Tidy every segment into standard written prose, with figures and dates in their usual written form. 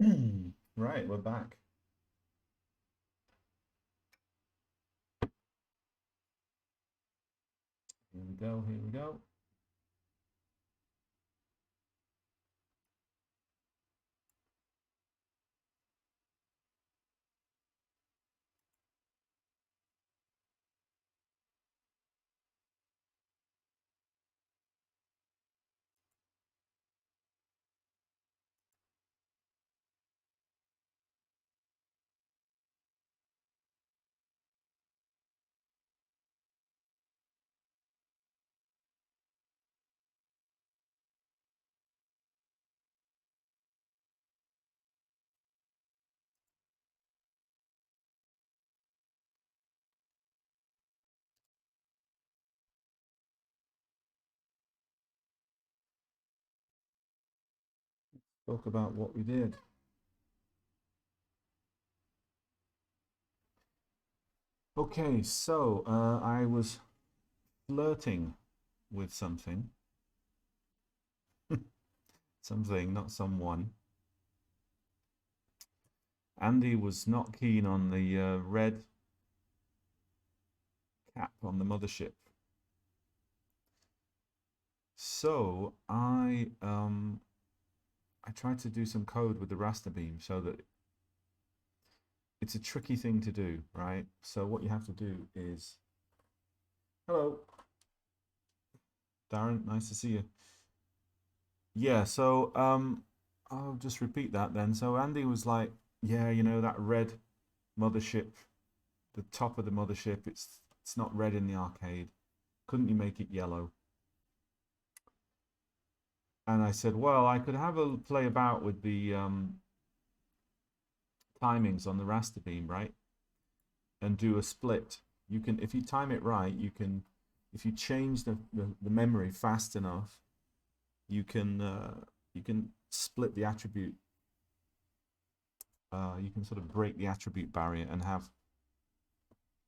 Right, we're back. Here we go, here we go. Talk about what we did. Okay, so I was flirting with something. Something, not someone. Andy was not keen on the red cap on the mothership. So I tried to do some code with the raster beam so that it's a tricky thing to do, right? So what you have to do is, hello, Darren, nice to see you. Yeah, so I'll just repeat that then. So Andy was like, yeah, you know that red mothership, the top of the mothership, it's not red in the arcade. Couldn't you make it yellow? And I said, well, I could have a play about with the timings on the raster beam, right? And do a split. You can, if you time it right, you can, if you change the memory fast enough, you can split the attribute. You can sort of break the attribute barrier and have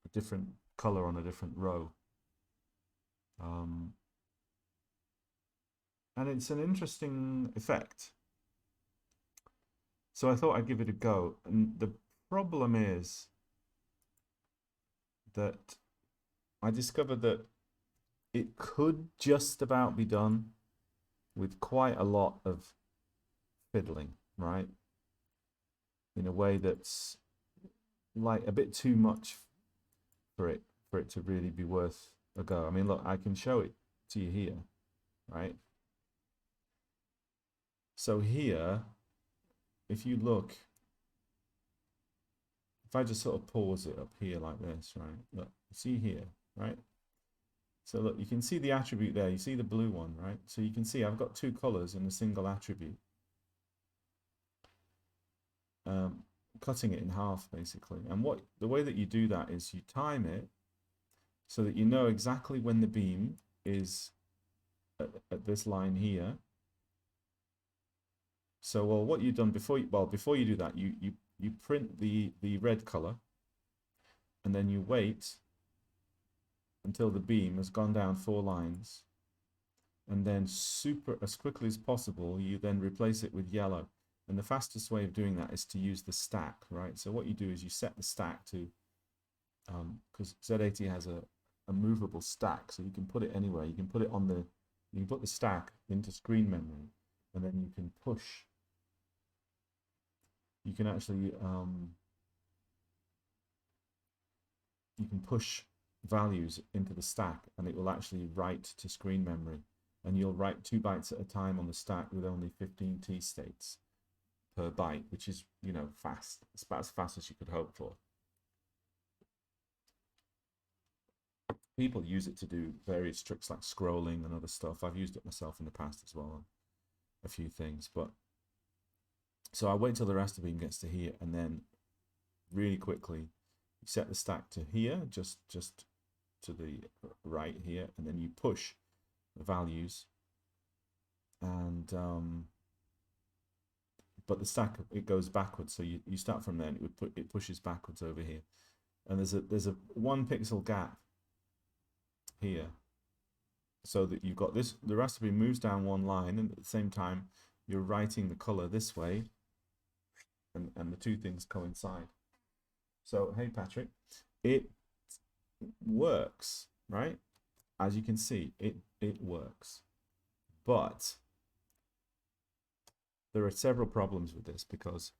a different color on a different row. Um, and it's an interesting effect. So I thought I'd give it a go. And the problem is that I discovered that it could just about be done with quite a lot of fiddling, right? In a way that's like a bit too much for it to really be worth a go. I mean, look, I can show it to you here, right? So here, if you look, if I just sort of pause it up here like this, right? Look, see here, right? So look, you can see the attribute there. You see the blue one, right? So you can see I've got two colors in a single attribute. Um, Cutting it in half basically. And what the way that you do that is you time it so that you know exactly when the beam is at this line here. So well, what you've done before before you do that, you print the red color and then you wait until the beam has gone down 4 lines, and then super as quickly as possible you then replace it with yellow. And the fastest way of doing that is to use the stack, right? So what you do is you set the stack to because Z80 has a movable stack, so you can put it anywhere. You can put it on the you can put the stack into screen memory, and then you can push. You can actually you can push values into the stack, and it will actually write to screen memory. And you'll write 2 bytes at a time on the stack with only 15 T states per byte, which is, you know, fast. It's about as fast as you could hope for. People use it to do various tricks like scrolling and other stuff. I've used it myself in the past as well on a few things. But so I wait till the raster beam gets to here, and then really quickly you set the stack to here, just to the right here, and then you push the values, and but the stack, it goes backwards, so you start from there and it pushes backwards over here, and there's a 1 pixel gap here, so that you've got this, the raster beam moves down one line, and at the same time you're writing the color this way, and the two things coincide. So, hey, Patrick, it works, right? As you can see, it works. But there are several problems with this because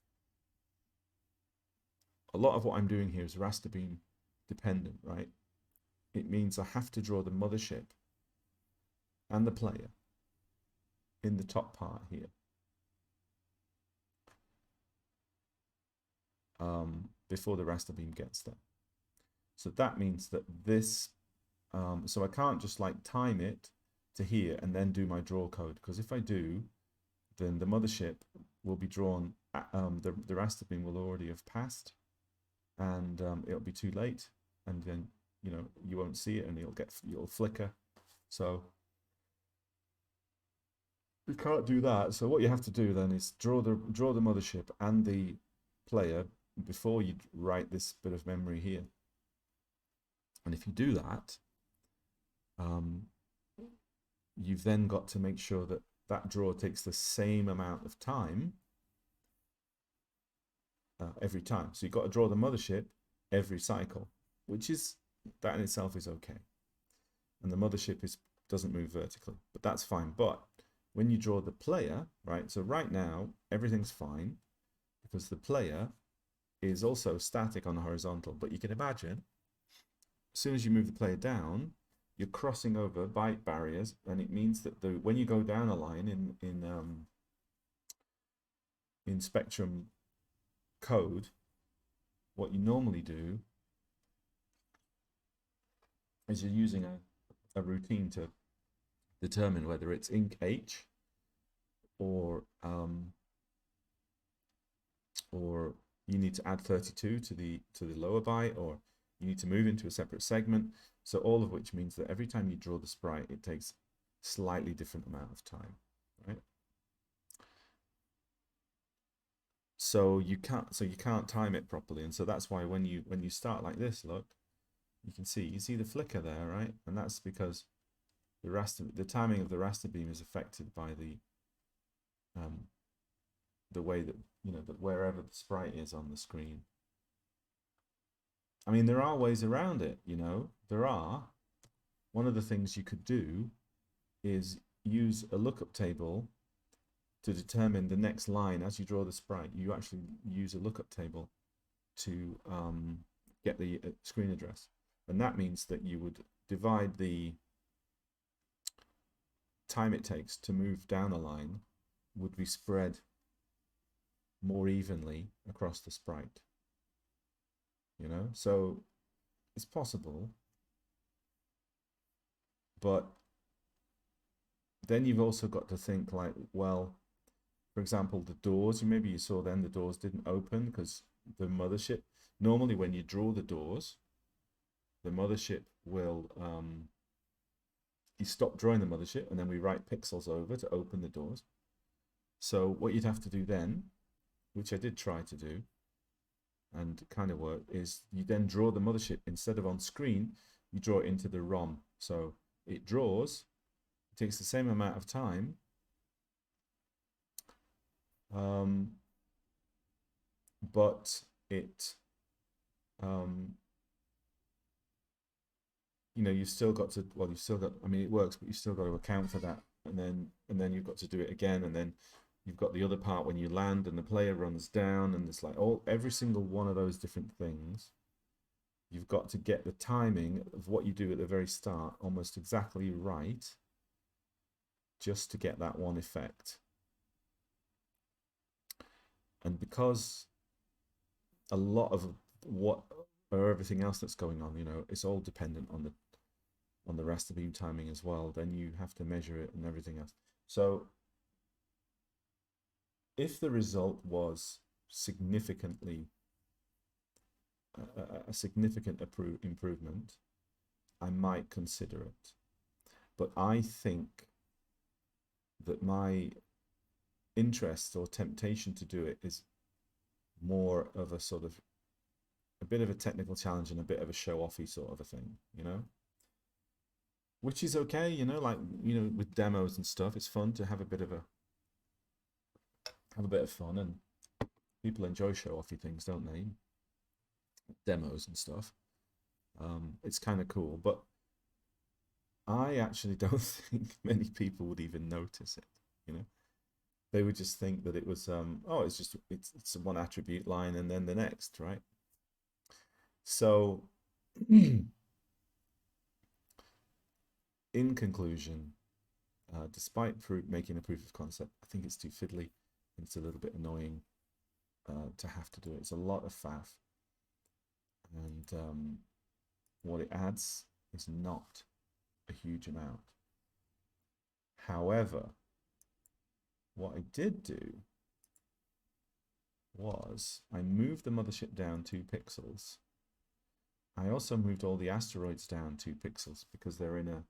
a lot of what I'm doing here is raster beam dependent, right? It means I have to draw the mothership and the player in the top part here. Before the raster beam gets there. So that means that this, so I can't just like time it to here and then do my draw code, because if I do, then the mothership will be drawn, the raster beam will already have passed, and it'll be too late, and then, you know, you won't see it and it'll flicker. So you can't do that. So what you have to do then is draw the mothership and the player before you write this bit of memory here. And if you do that, you've then got to make sure that that draw takes the same amount of time every time. So you've got to draw the mothership every cycle, which is, that in itself is okay. And the mothership doesn't move vertically, but that's fine. But when you draw the player, right, so right now everything's fine because the player is also static on the horizontal, but you can imagine as soon as you move the player down, you're crossing over byte barriers, and it means that when you go down a line in Spectrum code, what you normally do is you're using a routine to determine whether it's inc H or you need to add 32 to the lower byte, or you need to move into a separate segment. So all of which means that every time you draw the sprite, it takes slightly different amount of time, right? So you can't time it properly, and so that's why when you start like this, look, you see the flicker there, right? And that's because the timing of the raster beam is affected by the way that, you know, that wherever the sprite is on the screen. I mean, there are ways around it, you know. One of the things you could do is use a lookup table to determine the next line as you draw the sprite. You actually use a lookup table to get the screen address. And that means that you would divide the time it takes to move down a line would be spread more evenly across the sprite. You know, so it's possible, but then you've also got to think like, well, for example, the doors, maybe you saw then the doors didn't open because the mothership, normally when you draw the doors, the mothership will, you stop drawing the mothership and then we write pixels over to open the doors. So what you'd have to do then, which I did try to do, and kind of work, is you then draw the mothership instead of on screen, you draw it into the ROM. So it draws, it takes the same amount of time, but it, you know, you've still got to, well, I mean, it works, but you've still got to account for that, and then you've got to do it again, and then you've got the other part when you land and the player runs down, and it's like every single one of those different things. You've got to get the timing of what you do at the very start almost exactly right, just to get that one effect. And because a lot of everything else that's going on, you know, it's all dependent on the raster beam timing as well, then you have to measure it and everything else. So if the result was significantly a significant improvement, I might consider it. But I think that my interest or temptation to do it is more of a sort of a bit of a technical challenge and a bit of a show-offy sort of a thing, you know, which is okay, you know, like, you know, with demos and stuff, it's fun to have a bit of fun, and People enjoy show-offy things, don't they? Demos and stuff. It's kind of cool, but I actually don't think many people would even notice it. You know, they would just think that it was oh, it's one attribute line and then the next, right? So, in conclusion, despite making a proof of concept, I think it's too fiddly and it's a little bit annoying to have to do it. It's a lot of faff, and what it adds is not a huge amount. However, what I did do was I moved the mothership down 2 pixels. I also moved all the asteroids down 2 pixels because they're in a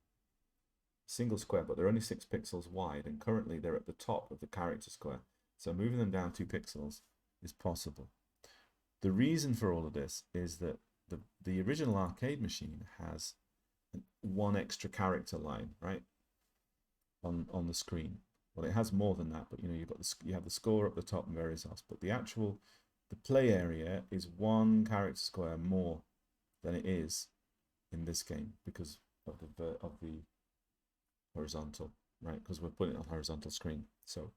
single square, but they're only 6 pixels wide, and currently they're at the top of the character square. So moving them down 2 pixels is possible. The reason for all of this is that the original arcade machine has 1 extra character line, right, on the screen. Well, it has more than that, but you know, you have the score up the top and various else. But the play area is 1 character square more than it is in this game because of the horizontal, right? Because we're putting it on horizontal screen. So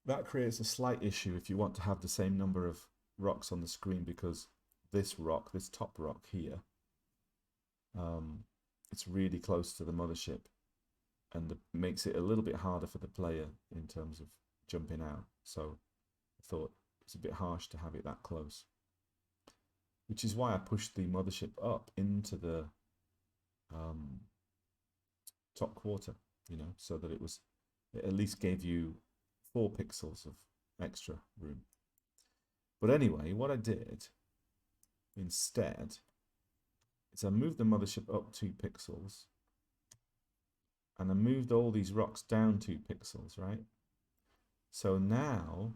that creates a slight issue if you want to have the same number of rocks on the screen, because this top rock here, it's really close to the mothership, and makes it a little bit harder for the player in terms of jumping out. So I thought it's a bit harsh to have it that close, which is why I pushed the mothership up into the top quarter, you know, so that it at least gave you 4 pixels of extra room. But anyway, what I did instead is I moved the mothership up 2 pixels, and I moved all these rocks down 2 pixels, right? So now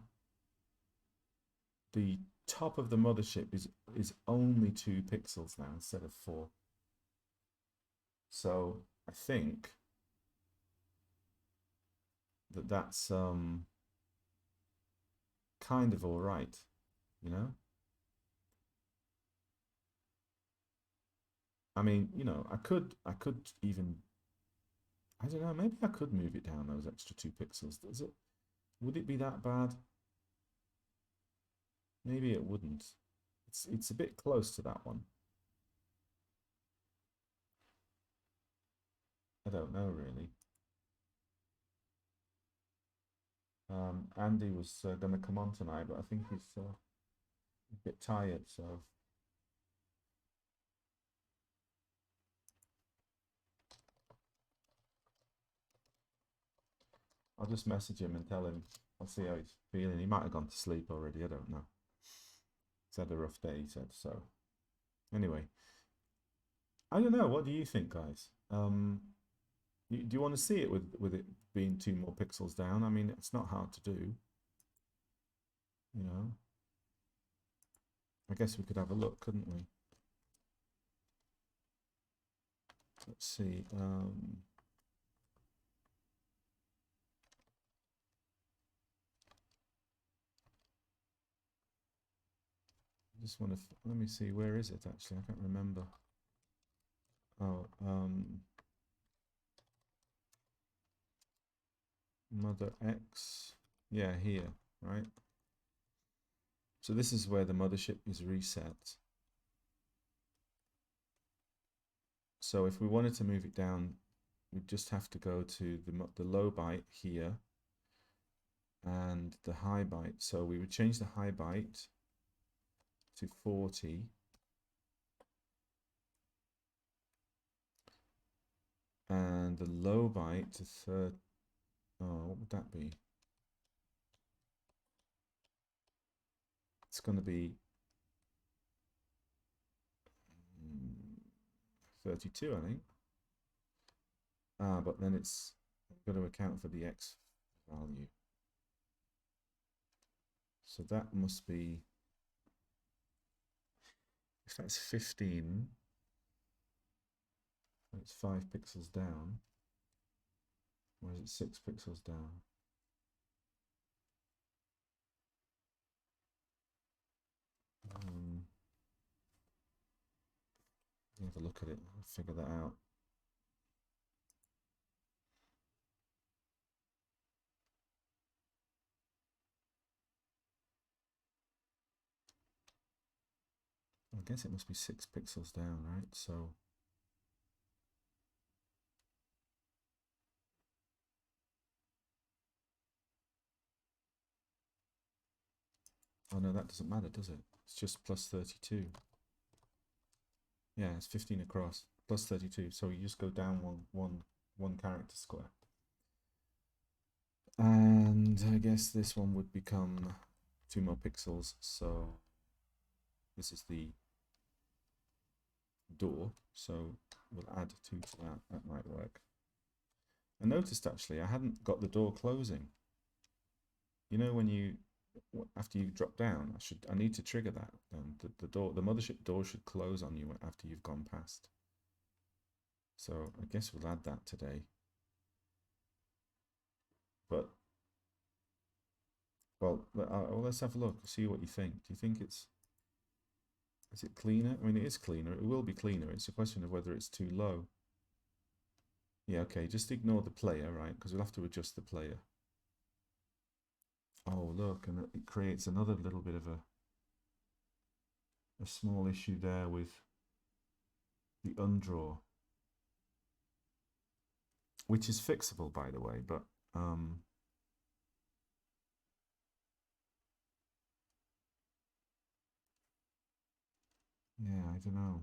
the top of the mothership is only 2 pixels now instead of 4. So I think that's kind of all right, you know? I mean, you know, I could even, I don't know, maybe I could move it down those extra 2 pixels. Would it be that bad? Maybe it wouldn't. It's a bit close to that one. I don't know really. Andy was going to come on tonight, but I think he's a bit tired, so I'll just message him and tell him. I'll see how he's feeling. He might have gone to sleep already. I don't know. He's had a rough day, he said. So anyway, I don't know. What do you think, guys? Do you want to see it with it being 2 more pixels down? I mean, it's not hard to do. You know, I guess we could have a look, couldn't we? Let's see. Just want to let me see, where is it actually? I can't remember. Oh, Mother X. Yeah, here, right? So this is where the mothership is reset. So if we wanted to move it down, we'd just have to go to the low byte here and the high byte. So we would change the high byte to 40. And the low byte to 30. Oh, what would that be? It's going to be 32, I think. But then it's got to account for the X value. So that must be, if that's 15, It's 5 pixels down. Or is it 6 pixels down? Have a look at it and figure that out. I guess it must be 6 pixels down, right? So oh no, that doesn't matter, does it? It's just plus 32. Yeah, it's 15 across, plus 32. So you just go down one character square. And I guess this one would become 2 more pixels. So this is the door. So we'll add 2 to that. That might work. I noticed actually I hadn't got the door closing. You know when you after you drop down, I need to trigger that. The door, the mothership door should close on you after you've gone past. So I guess we'll add that today. But well, let's have a look. See what you think. Do you think is it cleaner? I mean, it is cleaner. It will be cleaner. It's a question of whether it's too low. Yeah, okay. Just ignore the player, right? Because we'll have to adjust the player. Oh, look, and it creates another little bit of a small issue there with the undraw, which is fixable, by the way, but yeah, I don't know.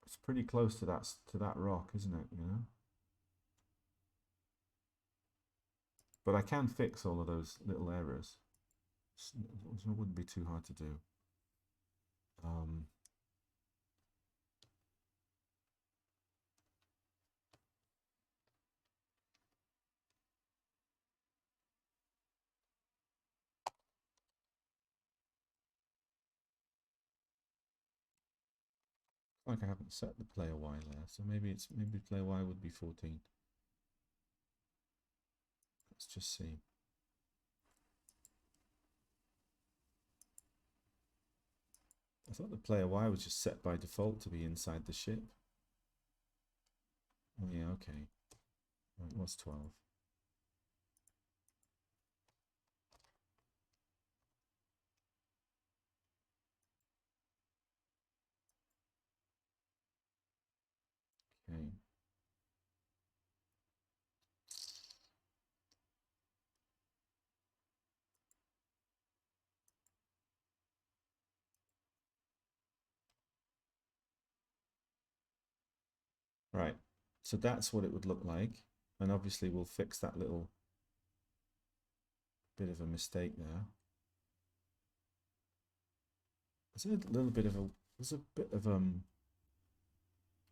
It's pretty close to that rock, isn't it? You know. But I can fix all of those little errors. It wouldn't be too hard to do. Like I haven't set the player Y there, so maybe player Y would be 14. Let's just see. I thought the player Y was just set by default to be inside the ship. Oh yeah, okay. Well, it was 12. Okay. Right. So that's what it would look like. And obviously we'll fix that little bit of a mistake there. There's a bit of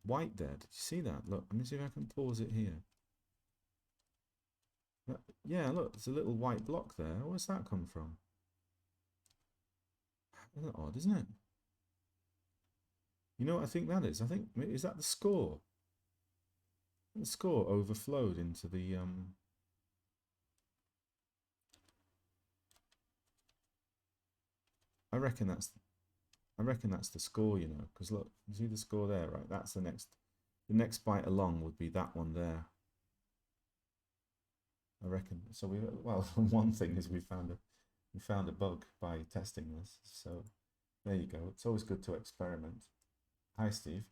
white there. Did you see that? Look, let me see if I can pause it here. Yeah, look, there's a little white block there. Where's that come from? A little odd, isn't it? You know what I think that is? I think, is that the score? The score overflowed into the I reckon that's the score, you know, because look, you see the score there, right? That's the next byte along would be that one there. I reckon. So well, one thing is we found a bug by testing this. So there you go. It's always good to experiment. Hi, Steve.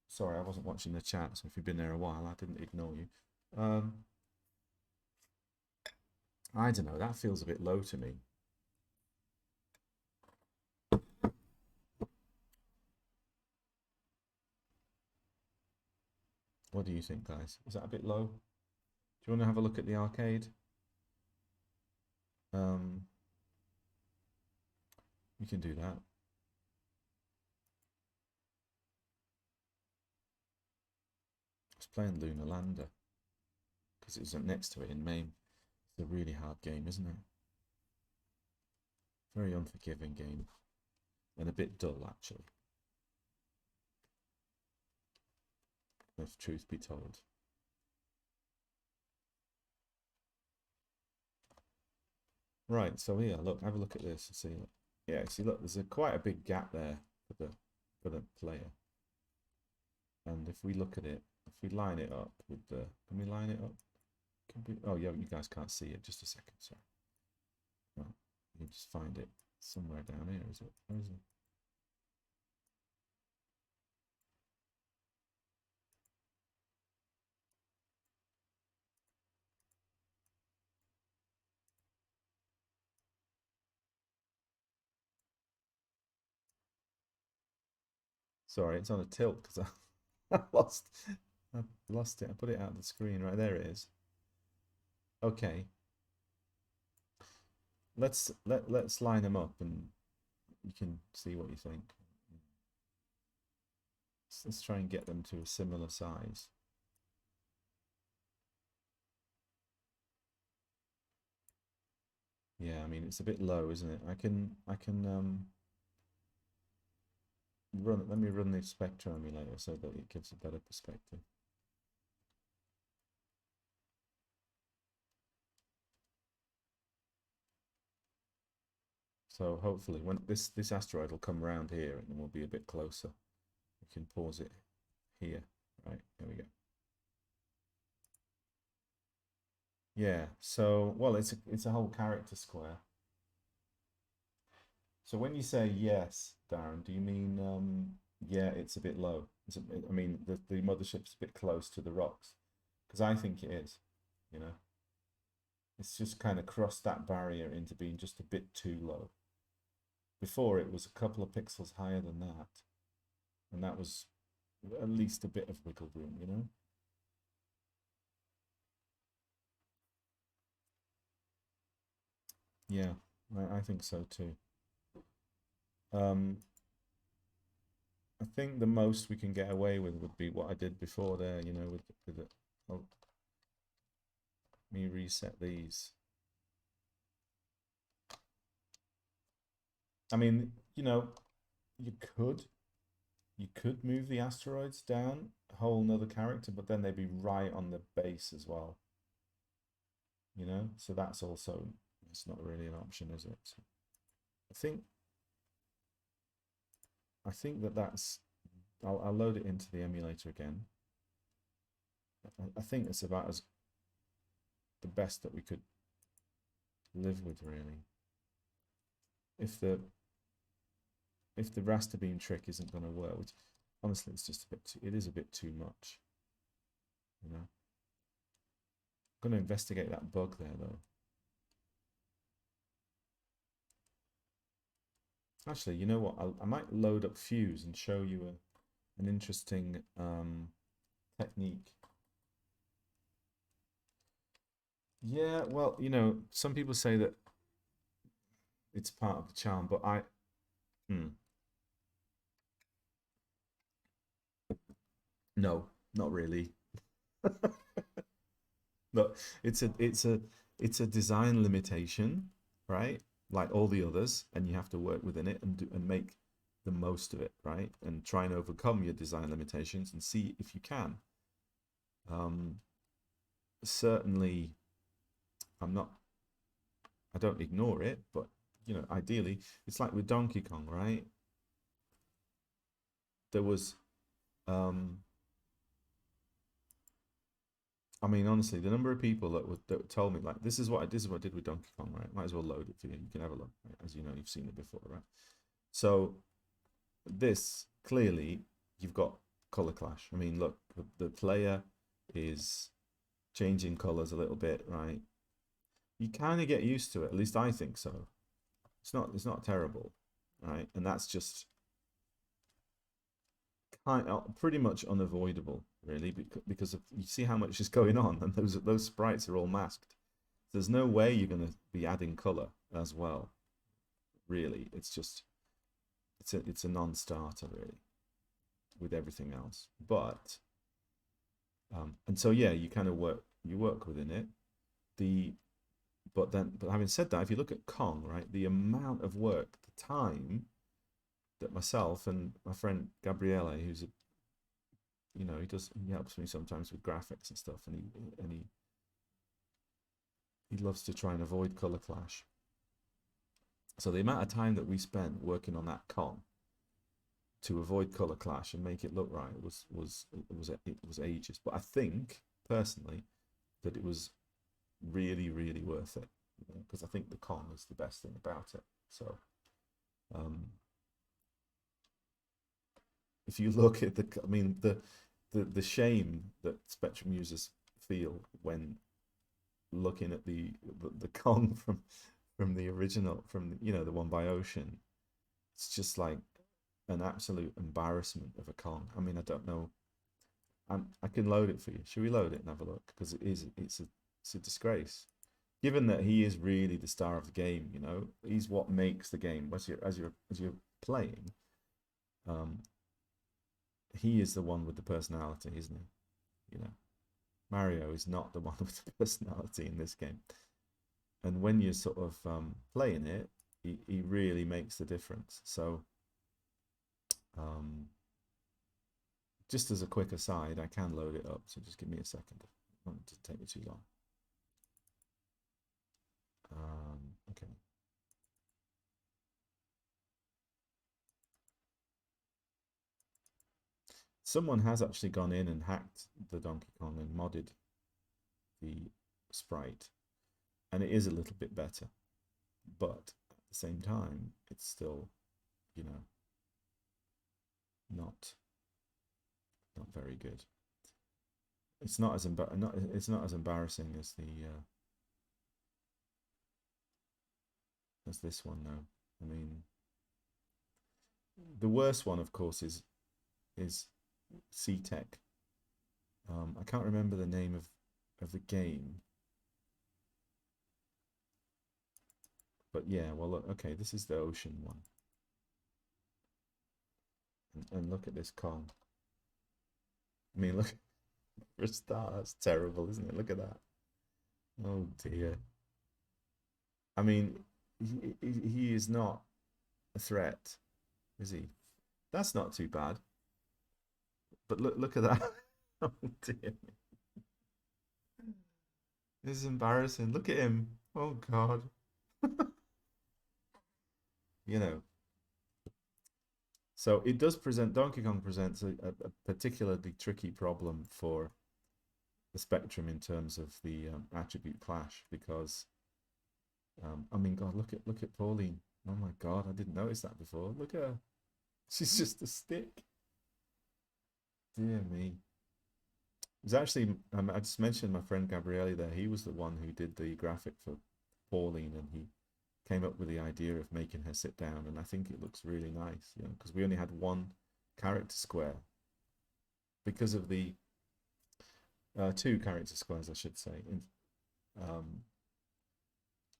Sorry, I wasn't watching the chat, so if you've been there a while, I didn't ignore you. I don't know, that feels a bit low to me. What do you think, guys? Is that a bit low? Do you want to have a look at the arcade? We can do that. I was playing Lunar Lander. because it was next to it in MAME. It's a really hard game, isn't it? Very unforgiving game, and a bit dull actually, if truth be told. Right, so here, look, have a look at this and see. Look. Yeah, see, look, there's quite a big gap there for the player. And if we look at it, if we line it up with the, can we line it up? Can we, oh yeah, you guys can't see it. Just a second, sorry. Well, you just find it somewhere down here, is it? Where is it? Sorry, it's on a tilt because I lost it. I put it out of the screen. Right there it is. Okay. Let's line them up and you can see what you think. Let's try and get them to a similar size. Yeah, I mean it's a bit low, isn't it? I can let me run the Spectrum emulator so that it gives a better perspective. So hopefully when this asteroid will come around here and then we'll be a bit closer. We can pause it here. Right, there we go. Yeah, so well it's a whole character square. So when you say yes, Darren, do you mean yeah, it's a bit low? I mean the mothership's a bit close to the rocks? Because I think it is, you know. It's just kind of crossed that barrier into being just a bit too low. Before it was a couple of pixels higher than that, and that was at least a bit of wiggle room, you know. Yeah, I think so too. I think the most we can get away with would be what I did before there, you know, with it. Oh, let me reset these. I mean, you know, you could move the asteroids down a whole nother character, but then they'd be right on the base as well. You know, so that's also, it's not really an option, is it? So I think that's, I'll load it into the emulator again. I think it's about as the best that we could live with, really. If the raster beam trick isn't going to work, which honestly it's just a bit it is a bit too much, you know. I'm going to investigate that bug there though. Actually, you know what? I might load up Fuse and show you an interesting technique. Yeah, well, you know, some people say that it's part of the charm, but no, not really. Look, it's a design limitation, right? Like all the others, and you have to work within it and make the most of it, right? And try and overcome your design limitations and see if you can. Certainly, I don't ignore it, but you know, ideally, it's like with Donkey Kong, right? There was, I mean, honestly, the number of people that told me like, this is what I did with Donkey Kong, right? Might as well load it for you. You can have a look, right? As you know, you've seen it before, right? So this clearly you've got color clash. I mean, look, the player is changing colors a little bit, right? You kind of get used to it. At least I think so. It's not terrible, right? And that's just pretty much unavoidable, really, because of, you see how much is going on, and those sprites are all masked. There's no way you're going to be adding color as well. Really, it's just it's a non-starter really with everything else. But and so yeah, you kind of work you work within it. But having said that, if you look at Kong, right, the amount of work, the time that myself and my friend Gabriele, who's a, he helps me sometimes with graphics and stuff, and he loves to try and avoid color clash. So the amount of time that we spent working on that Kong to avoid color clash and make it look right was ages. But I think personally that it was really, really worth it, because I think the Kong is the best thing about it. So if you look at the shame that Spectrum users feel when looking at the Kong from the original, from the one by Ocean, it's just like an absolute embarrassment of a Kong. I mean, I don't know. I can load it for you. Should we load it and have a look? Because it's a disgrace. Given that he is really the star of the game, he's what makes the game. As you're playing, he is the one with the personality, isn't he? Mario is not the one with the personality in this game. And when you're sort of playing it, he really makes the difference. So, just as a quick aside, I can load it up. So just give me a second. I don't want it to take me too long. Okay. Someone has actually gone in and hacked the Donkey Kong and modded the sprite, and it is a little bit better, but at the same time, it's still, not very good. It's not as embarrassing as as this one, though. I mean, the worst one, of course, is SeaTech. I can't remember the name of the game, but yeah. Well, look, okay, this is the Ocean one, and look at this Kong. I mean, look, for a start, that's terrible, isn't it? Look at that. Oh dear. I mean, he is not a threat, is he? That's not too bad. But look at that. Oh dear. This is embarrassing. Look at him. Oh God. You know. So it does present, Donkey Kong presents a particularly tricky problem for the Spectrum in terms of the attribute clash, because I mean, God, look at Pauline. Oh my God, I didn't notice that before. Look at her. She's just a stick. Dear me. It was actually, I just mentioned my friend Gabriele there. He was the one who did the graphic for Pauline, and he came up with the idea of making her sit down, and I think it looks really nice, because we only had one character square because of the two character squares, I should say.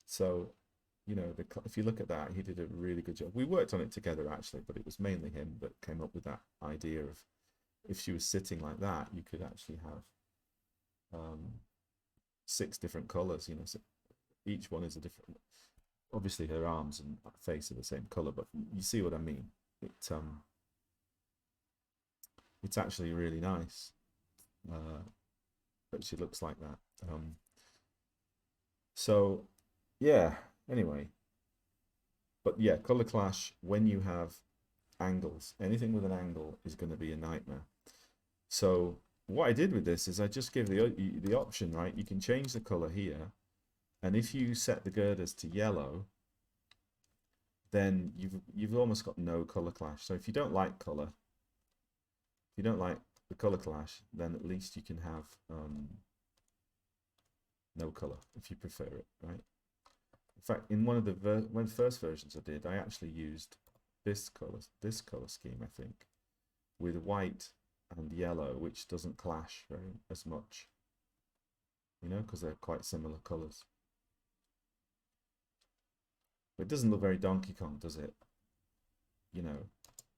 So, if you look at that, he did a really good job. We worked on it together actually, but it was mainly him that came up with that idea of, if she was sitting like that, you could actually have 6 different colors. So each one is a different. Obviously, her arms and face are the same color, but you see what I mean. It's actually really nice that she looks like that. So, yeah. Anyway, but yeah, color clash when you have angles. Anything with an angle is going to be a nightmare. So what I did with this is I just give the option, right? You can change the color here, and if you set the girders to yellow, then you've almost got no color clash. So if you don't like color, if you don't like the color clash, then at least you can have no color if you prefer it, right? In fact, in one of the first versions I did, I actually used this color scheme, I think, with white and yellow, which doesn't clash as much, because they're quite similar colors. But it doesn't look very Donkey Kong, does it?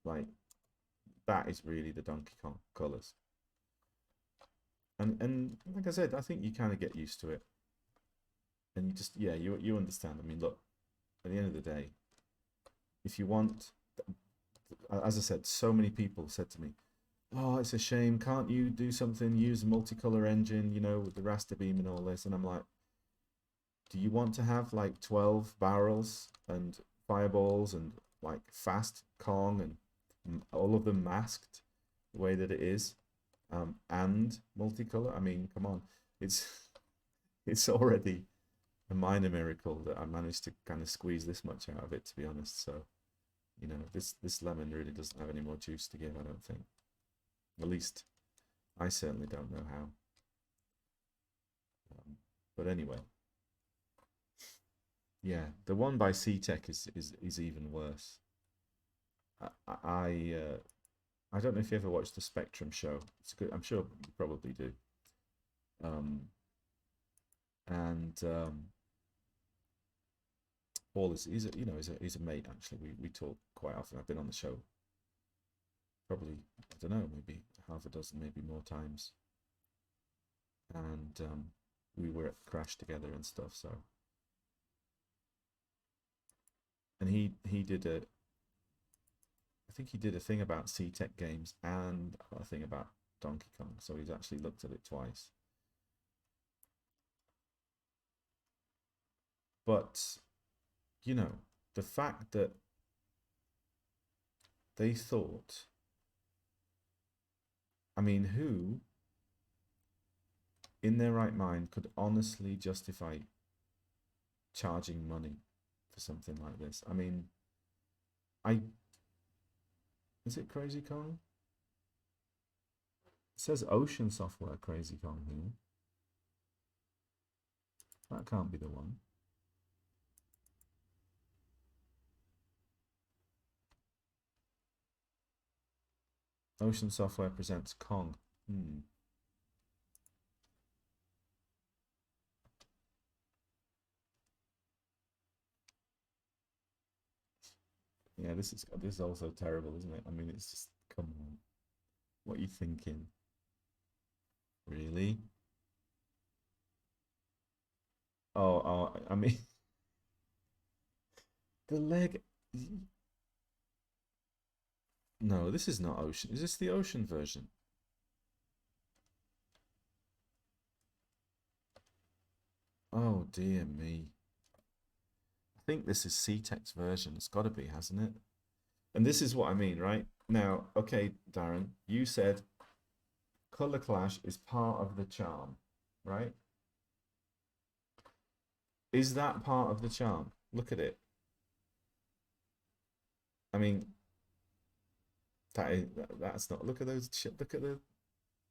Like, that is really the Donkey Kong colors. And like I said, I think you kind of get used to it, and you just yeah, you understand. I mean, look, at the end of the day, if you want, as I said, so many people said to me, "Oh, it's a shame. Can't you do something? Use a multicolor engine, you know, with the raster beam and all this?" And I'm like, "Do you want to have like 12 barrels and fireballs and like fast Kong and all of them masked the way that it is, and multicolor? I mean, come on, it's it's already a minor miracle that I managed to kind of squeeze this much out of it, to be honest. So, you know, this lemon really doesn't have any more juice to give, I don't think. At least I certainly don't know how. But anyway, yeah, the one by C-Tech is even worse. I I, uh, I don't know if you ever watched the Spectrum show. It's good. I'm sure you probably do. Um, and Paul is he's a, you know he's a mate actually. We talk quite often. I've been on the show probably I don't know maybe half a dozen maybe more times, and we were at Crash together and stuff. So and he did a I think he did a thing about C-Tech games and a thing about Donkey Kong. So he's actually looked at it twice. But you know the fact that they thought, I mean, who in their right mind could honestly justify charging money for something like this? I mean, I is it Crazy Kong? It says Ocean Software Crazy Kong here. That can't be the one. Ocean Software presents Kong. Hmm. Yeah, this is also terrible, isn't it? I mean, it's just come on. What are you thinking? Really? I mean, the leg. No, this is not Ocean. Is this the Ocean version? Oh dear me. I think this is C-Tech's version. It's got to be, hasn't it? And this is what I mean, right? Now, okay, Darren, you said color clash is part of the charm, right? Is that part of the charm? Look at it. I mean, that's not. Look at those. Look at the.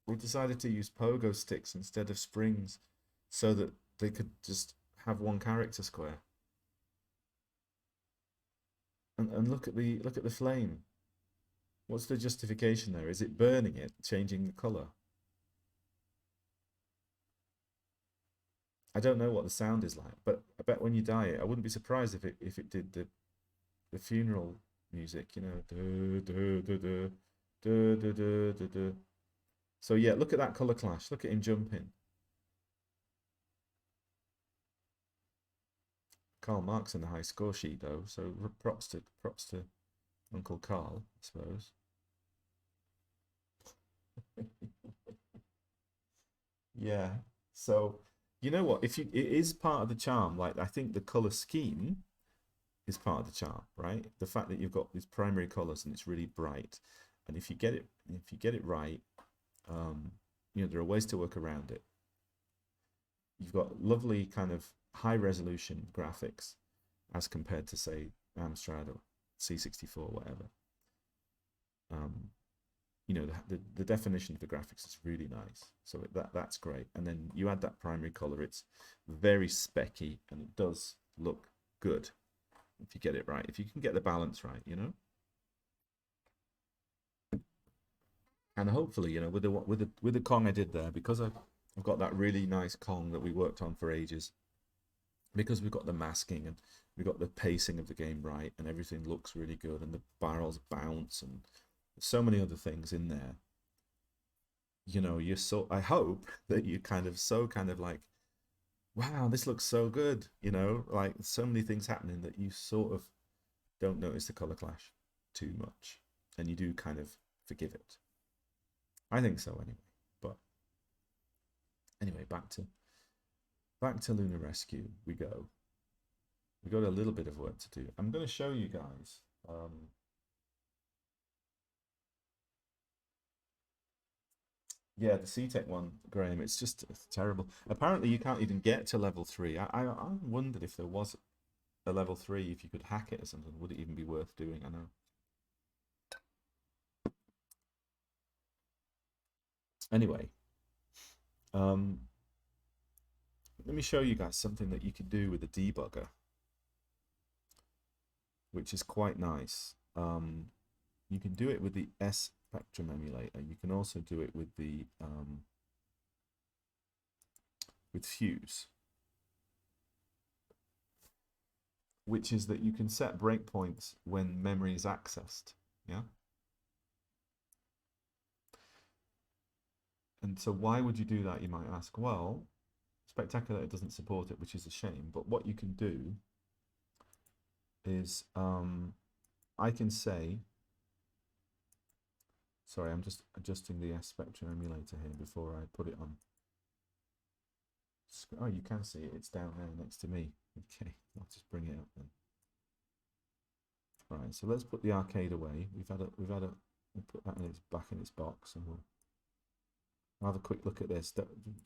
We decided to use pogo sticks instead of springs, so that they could just have one character square. And look at the flame. What's the justification there? Is it burning it, changing the color? I don't know what the sound is like, but I bet when you die it, I wouldn't be surprised if it did the funeral music, you know. Duh, duh, duh, duh, duh, duh, duh, duh, duh. So yeah, look at that color clash. Look at him jumping. Karl Marx in the high score sheet though, so props to Uncle Carl, I suppose. Yeah. So you know what? If you it is part of the charm. Like I think the color scheme is part of the charm, right? The fact that you've got these primary colors and it's really bright, and if you get it right, um, you know there are ways to work around it. You've got lovely kind of high resolution graphics as compared to say Amstrad or C64, whatever. Um, you know the definition of the graphics is really nice, so that's great. And then you add that primary color, it's very specky and it does look good if you get it right, if you can get the balance right, you know. And hopefully, you know, with the Kong I did there, because I've got that really nice Kong that we worked on for ages, because we've got the masking and we've got the pacing of the game right, and everything looks really good, and the barrels bounce, and so many other things in there. you know, you're so, I hope that you kind of so kind of like, wow, this looks so good, you know, like so many things happening that you sort of don't notice the color clash too much, and you do kind of forgive it. I think so anyway. But anyway, back to Lunar Rescue we go. We got a little bit of work to do. I'm going to show you guys. Yeah, the CTEC one, Graham, it's terrible. Apparently, you can't even get to level 3. I wondered if there was a level 3, if you could hack it or something, would it even be worth doing? I know. Anyway, let me show you guys something that you can do with the debugger, which is quite nice. You can do it with the S Spectrum emulator. You can also do it with the with Fuse, which is that you can set breakpoints when memory is accessed. Yeah. And so why would you do that, you might ask? Well, Spectacular doesn't support it, which is a shame. But what you can do is I can say, sorry, I'm just adjusting the S Spectrum emulator here before I put it on. Oh, you can see it. It's down there next to me. Okay, I'll just bring it up then. All right, so let's put the arcade away. We'll put that in its back in its box, and I'll have a quick look at this.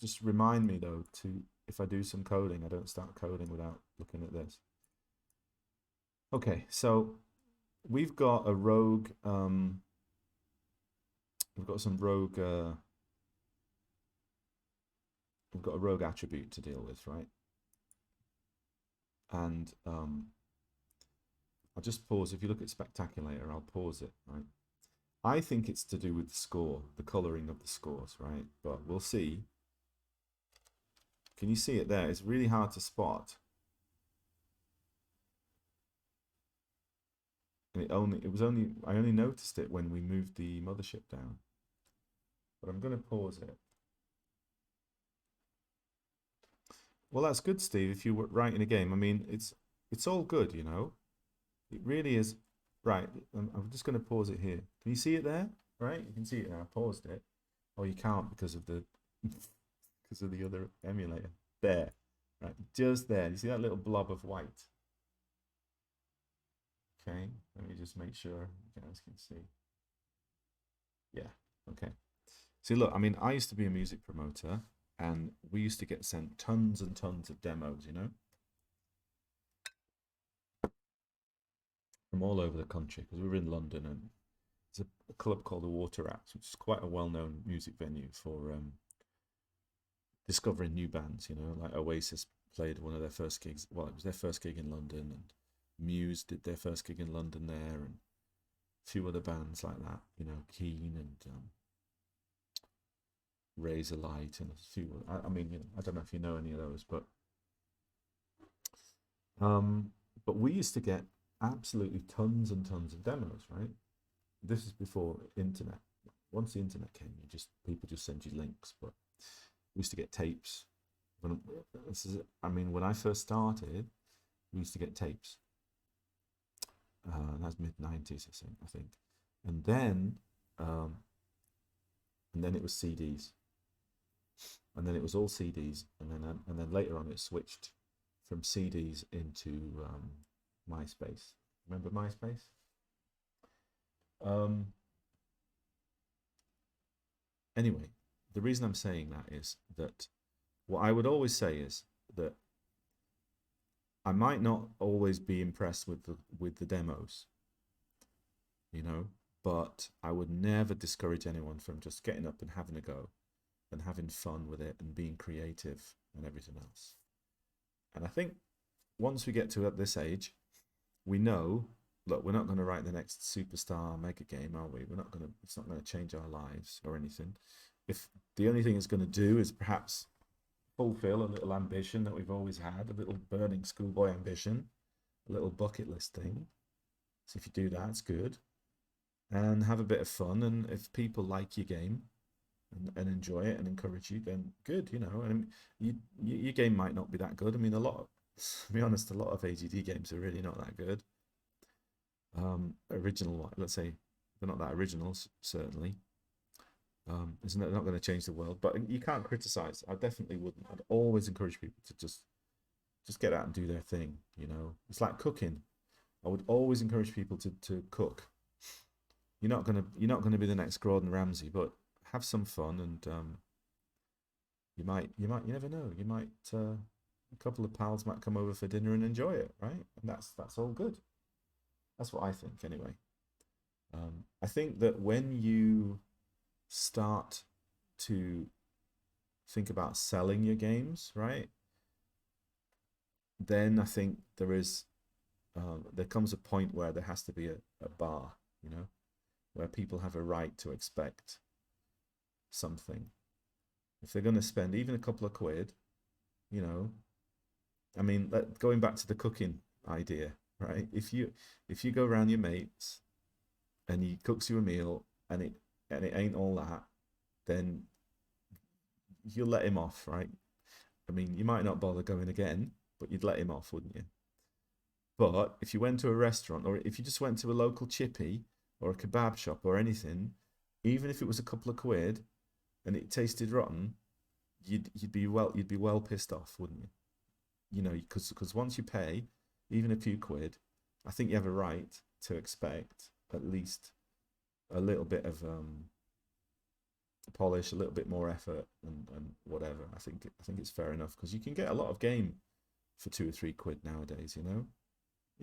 Just remind me though to, if I do some coding, I don't start coding without looking at this. Okay, so we've got a rogue. We've got some rogue. We've got a rogue attribute to deal with, right? And I'll just pause. If you look at Spectaculator, I'll pause it, right? I think it's to do with the score, the coloring of the scores, right? But we'll see. Can you see it there? It's really hard to spot. And I only noticed it when we moved the mothership down. But I'm going to pause it. Well, that's good, Steve. If you were writing a game, I mean, it's all good, you know. It really is. Right, I'm just going to pause it here. Can you see it there? Right, you can see it now. I paused it. Oh, you can't because of the because of the other emulator. There, right, just there. You see that little blob of white? Okay, let me just make sure you guys can see. Yeah, okay. See, look, I mean, I used to be a music promoter, and we used to get sent tons and tons of demos, you know, from all over the country, because we were in London, and there's a club called the Water Rats, which is quite a well-known music venue for discovering new bands. You know, like Oasis played one of their first gigs. Well, it was their first gig in London, and Muse did their first gig in London there, and a few other bands like that. You know, Keane and Razorlight, and a few. I mean, you know, I don't know if you know any of those, but we used to get absolutely tons and tons of demos, right? This is before internet. Once the internet came, people just send you links, but we used to get tapes. I mean, when I first started, we used to get tapes. That's mid-90s, I think. And then it was CDs, and then it was all CDs, and then later on it switched from CDs into MySpace. Remember MySpace? Anyway, the reason I'm saying that is that what I would always say is that I might not always be impressed with the demos, you know, but I would never discourage anyone from just getting up and having a go and having fun with it and being creative and everything else. And I think once we get to at this age, we know, look, we're not going to write the next superstar mega game, are we? It's not going to change our lives or anything. If the only thing it's going to do is perhaps fulfill a little ambition that we've always had, a little burning schoolboy ambition, a little bucket list thing. So if you do that, it's good. And have a bit of fun. And if people like your game, and enjoy it and encourage you, then good, you know. And your game might not be that good. I mean, to be honest, a lot of AGD games are really not that good. Original, let's say, they're not that original, certainly. Isn't it not going to change the world? But you can't criticize. I definitely wouldn't. I'd always encourage people to just get out and do their thing. You know, it's like cooking. I would always encourage people to cook. You're not gonna be the next Gordon Ramsay, but have some fun, and you never know. You might a couple of pals might come over for dinner and enjoy it, right? And that's all good. That's what I think, anyway. I think that when you start to think about selling your games, right, then I think there comes a point where there has to be a bar, you know, where people have a right to expect something. If they're going to spend even a couple of quid, you know, I mean, going back to the cooking idea, right? If you go around your mates and he cooks you a meal and it ain't all that, then you'll let him off, right? I mean, you might not bother going again, but you'd let him off, wouldn't you? But if you went to a restaurant, or if you just went to a local chippy or a kebab shop or anything, even if it was a couple of quid and it tasted rotten, you'd be well pissed off, wouldn't you? You know, because once you pay, even a few quid, I think you have a right to expect at least a little bit of polish, a little bit more effort, and whatever. I think it's fair enough because you can get a lot of game for 2 or 3 quid nowadays. You know,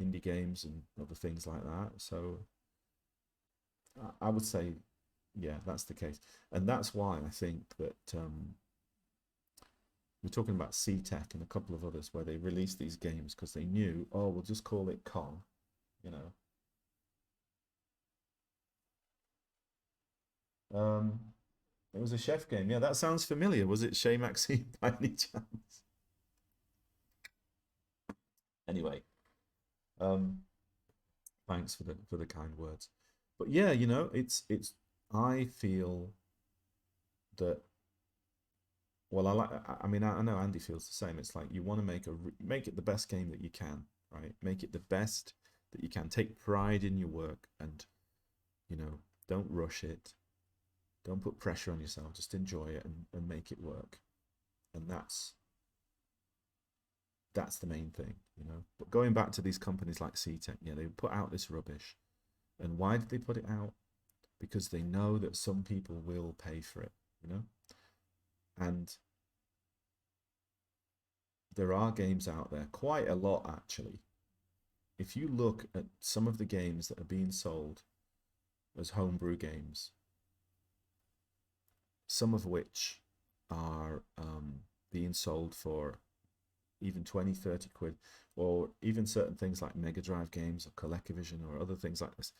indie games and other things like that. So I would say, yeah, that's the case, and that's why I think that we're talking about C-Tech and a couple of others where they released these games because they knew, oh, we'll just call it Kong, you know. Um, it was a chef game. Yeah, that sounds familiar. Was it Shay Maxine by any chance? Anyway, um, thanks for the kind words. But yeah, you know, it's I feel that, well, I mean, I know Andy feels the same. It's like you want to make it the best game that you can, right? Make it the best that you can. Take pride in your work, and you know, don't rush it. Don't put pressure on yourself. Just enjoy it and make it work. And that's the main thing, you know. But going back to these companies like C-Tech, yeah, they put out this rubbish. And why did they put it out? Because they know that some people will pay for it, you know. And there are games out there, quite a lot actually. If you look at some of the games that are being sold as homebrew games, some of which are being sold for even 20, 30 quid, or even certain things like Mega Drive games or ColecoVision or other things like this,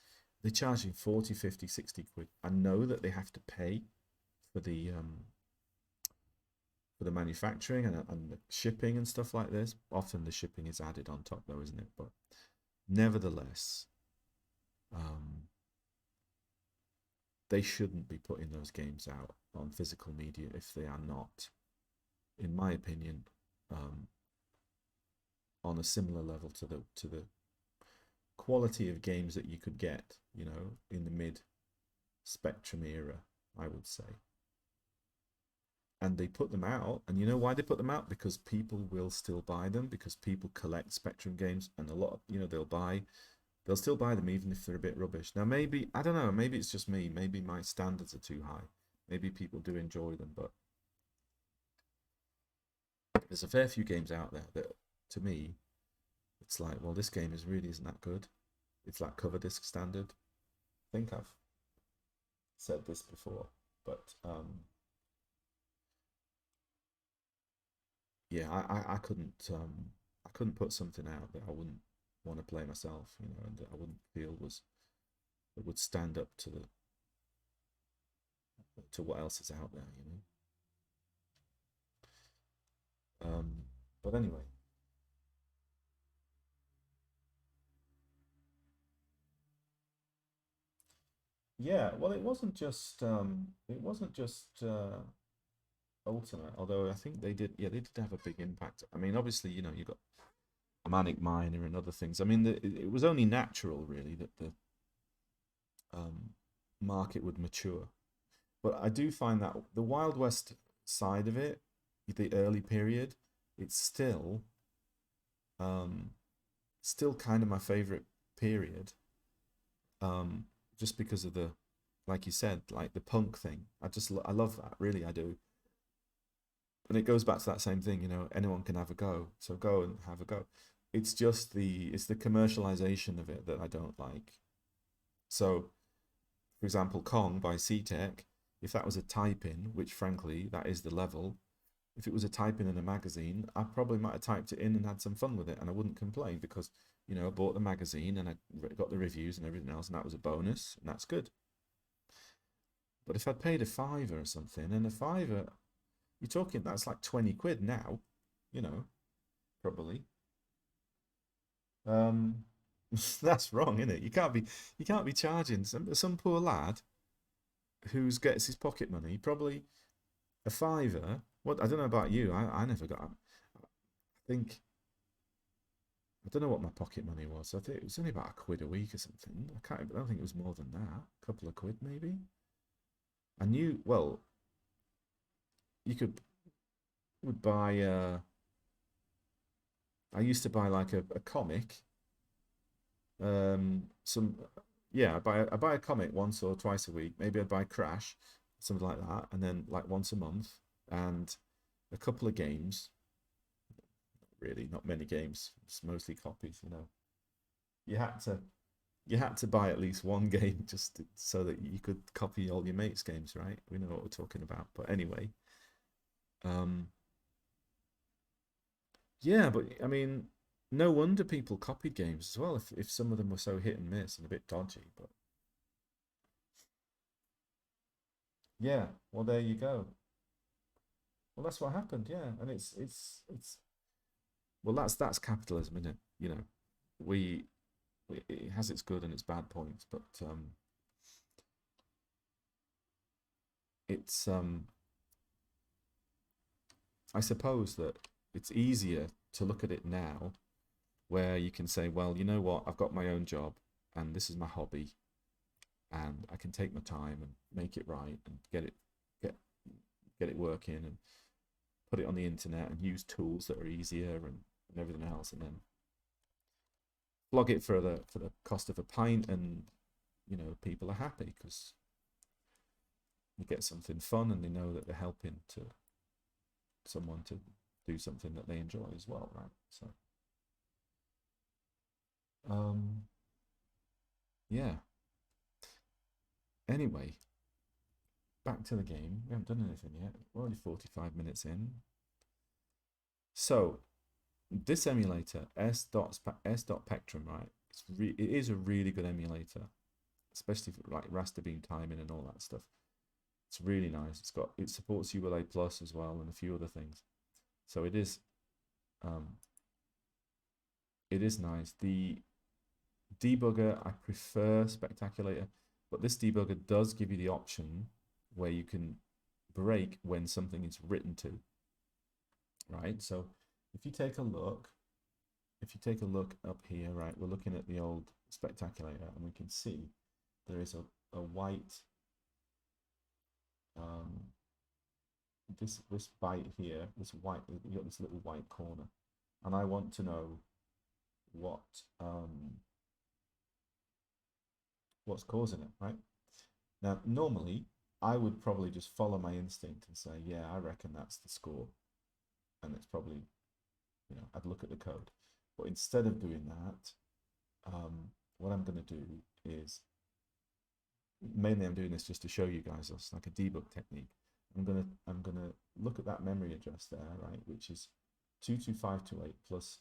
they're charging 40, 50, 60 quid. I know that they have to pay for the manufacturing and the shipping and stuff like this. Often the shipping is added on top though, isn't it? But nevertheless, um, they shouldn't be putting those games out on physical media if they are not, in my opinion, um, on a similar level to the quality of games that you could get, you know, in the mid Spectrum era, I would say. And they put them out, and you know why they put them out? Because people will still buy them, because people collect Spectrum games, and a lot of, you know, they'll still buy them even if they're a bit rubbish. Now maybe, I don't know, maybe it's just me, maybe my standards are too high, maybe people do enjoy them, but there's a fair few games out there that, to me, it's like, well, this game really isn't that good. It's like cover disc standard. I think I've said this before, but yeah, I couldn't put something out that I wouldn't want to play myself, you know, and that I wouldn't feel that would stand up to what else is out there, you know. But anyway, Yeah, well, it wasn't just Ultimate, although I think they did, yeah, they did have a big impact. I mean, obviously, you know, you got Manic Miner and other things. I mean, it was only natural, really, that the um, market would mature. But I do find that the Wild West side of it, the early period, it's um, still kind of my favorite period, um, just because of the, like you said, like the punk thing. I love that, really, I do. And it goes back to that same thing, you know, anyone can have a go, so go and have a go. It's the commercialization of it that I don't like. So, for example, Kong by SeaTech, if that was a type in, which frankly that is the level, if it was a type in a magazine, I probably might have typed it in and had some fun with it, and I wouldn't complain because, you know, I bought the magazine and I got the reviews and everything else, and that was a bonus, and that's good. But if I'd paid a fiver or something, and a fiver, you're talking that's like 20 quid now, you know, probably. Um, that's wrong, isn't it? You can't be charging some poor lad who gets his pocket money, probably a fiver. What I don't know about you, I never got. I think I don't know what my pocket money was. I think it was only about a quid a week or something. I don't think it was more than that. A couple of quid maybe. I knew well. You could would buy. I used to buy like a comic. Some yeah. I buy a comic once or twice a week. Maybe I'd buy Crash, something like that, and then like once a month, and a couple of games. Really, not many games. It's mostly copies. You know, you had to you had to buy at least one game so that you could copy all your mates' games, right? We know what we're talking about. But anyway, um, yeah, but I mean, no wonder people copied games as well if some of them were so hit and miss and a bit dodgy. But yeah, well, there you go. Well, that's what happened. Yeah, and it's well, that's capitalism, isn't it? You know, we it has its good and its bad points, but it's I suppose that it's easier to look at it now where you can say, well, you know what, I've got my own job and this is my hobby and I can take my time and make it right and get get it working and put it on the internet and use tools that are easier and everything else and then flog it for the cost of a pint and you know people are happy because you get something fun and they know that they're helping to someone to do something that they enjoy as well, right? So um yeah. Anyway, back to the game. We haven't done anything yet. We're only 45 minutes in. So, this emulator, S.Pectrum, right? It is a really good emulator, especially for like raster beam timing and all that stuff. It's really nice. It supports ULA Plus as well and a few other things. So um it is nice. The debugger I prefer Spectaculator, but this debugger does give you the option where you can break when something is written to, right? So if you take a look, if you take a look up here, right, we're looking at the old Spectaculator and we can see there is a white, um, this byte here, this white, you got this little white corner. And I want to know what what's causing it, right? Now, normally, I would probably just follow my instinct and say, yeah, I reckon that's the score. And it's probably, you know, I'd look at the code. But instead of doing that, what I'm going to do is mainly I'm doing this just to show you guys it's like a debug technique. I'm gonna look at that memory address there, right, which is 22528 plus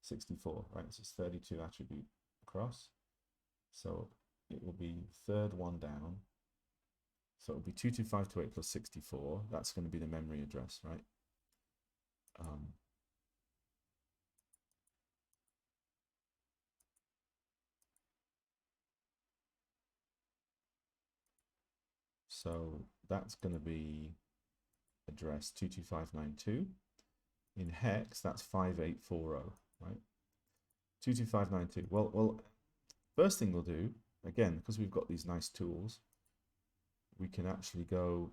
64, right? So it's 32 attribute across. So it will be third one down. So it'll be 22528 plus 64. That's going to be the memory address, right? Um, So that's going to be address 22592. In hex, that's 5840, right? 22592. Well, first thing we'll do, again, because we've got these nice tools, we can actually go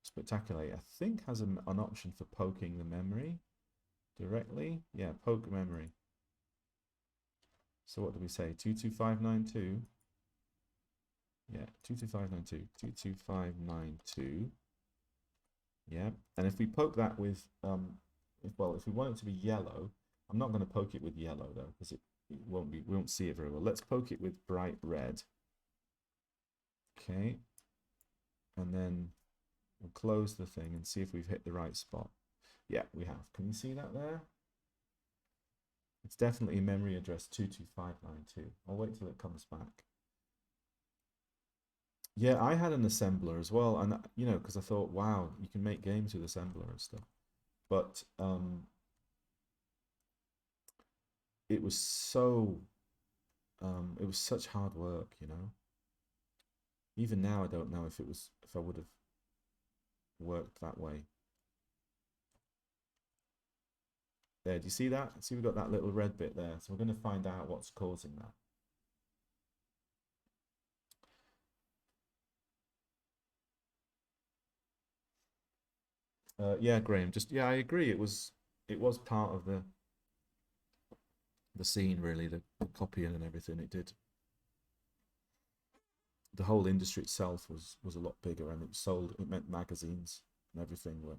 Spectaculate, I think, has an option for poking the memory directly. Yeah, poke memory. So what do we say? 22592. Yeah, 22592. 22592. Yeah, and if we poke that with if we want it to be yellow, I'm not going to poke it with yellow though, because it won't be, we won't see it very well. Let's poke it with bright red. Okay, and then we'll close the thing and see if we've hit the right spot. Yeah, we have. Can you see that there? It's definitely memory address 22592. I'll wait till it comes back. Yeah, I had an assembler as well, and you know, because I thought, wow, you can make games with assembler and stuff. But it was such hard work, you know. Even now, I don't know if I would have worked that way. There, do you see that? See, we've got that little red bit there. So we're going to find out what's causing that. Yeah, Graham, yeah, I agree. It was part of the scene, really, the copying and everything. It did. The whole industry itself was a lot bigger, and it meant magazines and everything were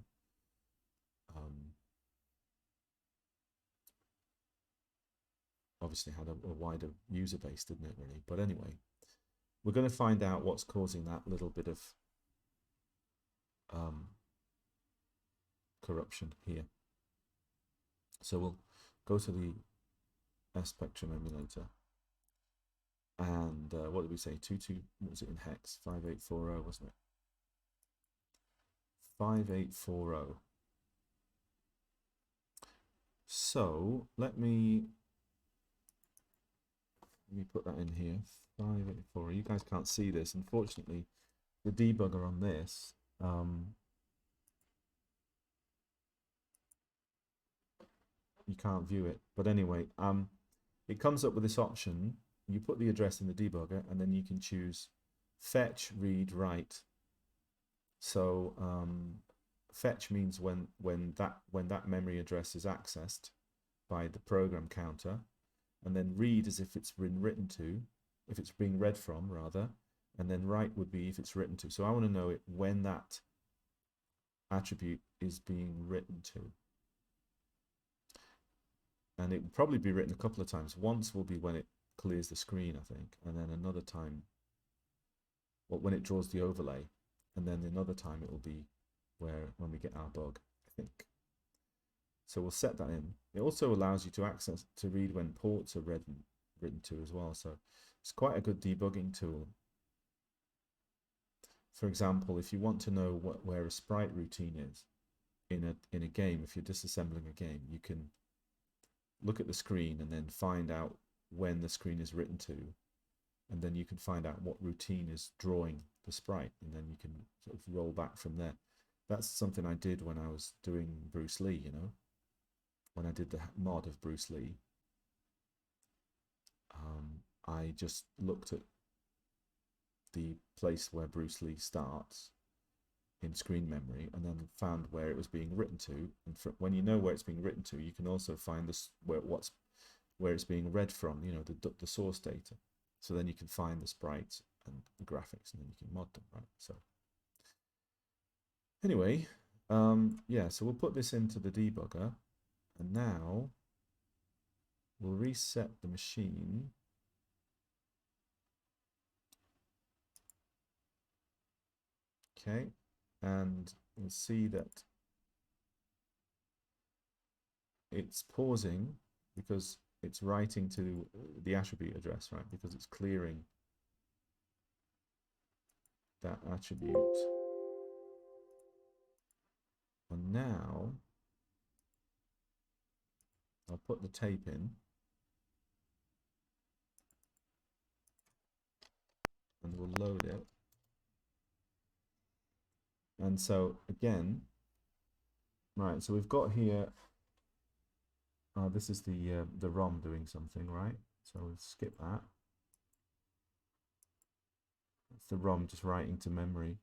obviously had a wider user base, didn't it, really? But anyway, we're going to find out what's causing that little bit of corruption here. So we'll go to the S-Spectrum emulator. And what did we say? What was it in hex? 5840, wasn't it? 5840. So let me put that in here. 5840. You guys can't see this. Unfortunately, the debugger on this you can't view it. But anyway, it comes up with this option. You put the address in the debugger, and then you can choose fetch, read, write. So fetch means when that memory address is accessed by the program counter, and then read as if it's been written to, if it's being read from rather, and then write would be if it's written to. So I want to know it when that attribute is being written to. And it will probably be written a couple of times. Once will be when it clears the screen, I think, and then another time, well, when it draws the overlay, and then another time it will be when we get our bug, I think. So we'll set that in. It also allows you to read when ports are written to as well. So it's quite a good debugging tool. For example, if you want to know where a sprite routine is in a game, if you're disassembling a game, you can look at the screen and then find out when the screen is written to, and then you can find out what routine is drawing the sprite, and then you can sort of roll back from there. That's something I did when I was doing Bruce Lee, you know, when I did the mod of Bruce Lee. I just looked at the place where Bruce Lee starts in screen memory, and then found where it was being written to. And when you know where it's being written to, you can also find this where it's being read from, you know, the source data. So then you can find the sprites and the graphics, and then you can mod them, right? So anyway, yeah, so we'll put this into the debugger, and now we'll reset the machine. Okay, and we'll see that it's pausing because it's writing to the attribute address, right? Because it's clearing that attribute. And now I'll put the tape in. and we'll load it. And so again, right, so we've got here, this is the ROM doing something, right? So we'll skip that. It's the ROM just writing to memory.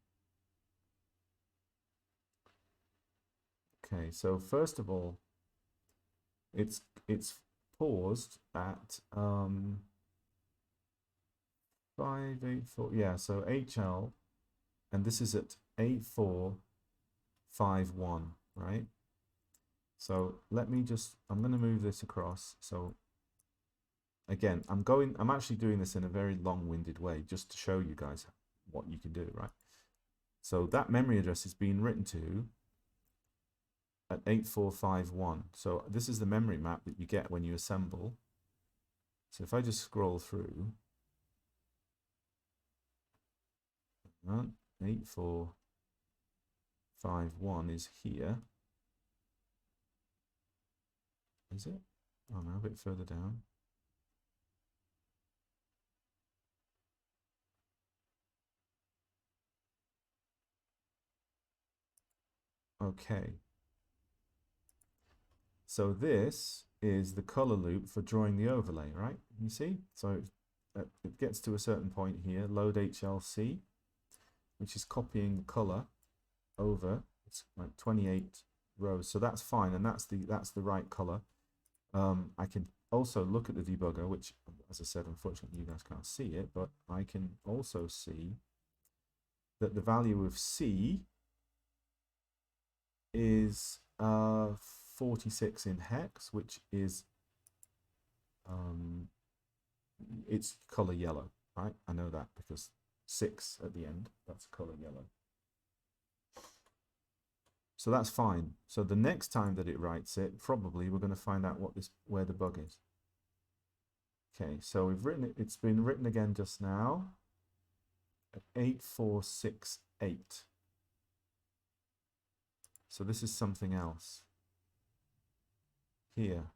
Okay, so first of all, it's paused at 584. Yeah, so HL, and this is at 8451, right? So let me just, I'm going to move this across. So again, I'm actually doing this in a very long-winded way just to show you guys what you can do, right? So that memory address is being written to at 8451. So this is the memory map that you get when you assemble. So if I just scroll through, 8451 is here. Is it? Oh no, a bit further down. Okay. So this is the color loop for drawing the overlay, right? You see? So it gets to a certain point here, load HLC, which is copying the color over. It's like 28 rows. So that's fine, and that's the right color. I can also look at the debugger, which, as I said, unfortunately you guys can't see it, but I can also see that the value of C is 46 in hex, which is it's color yellow, right? I know that because 6 at the end, that's color yellow. So that's fine. So the next time that it writes it, probably we're going to find out where the bug is. Okay, so we've written it. It's been written again just now at 8468. So this is something else. Here.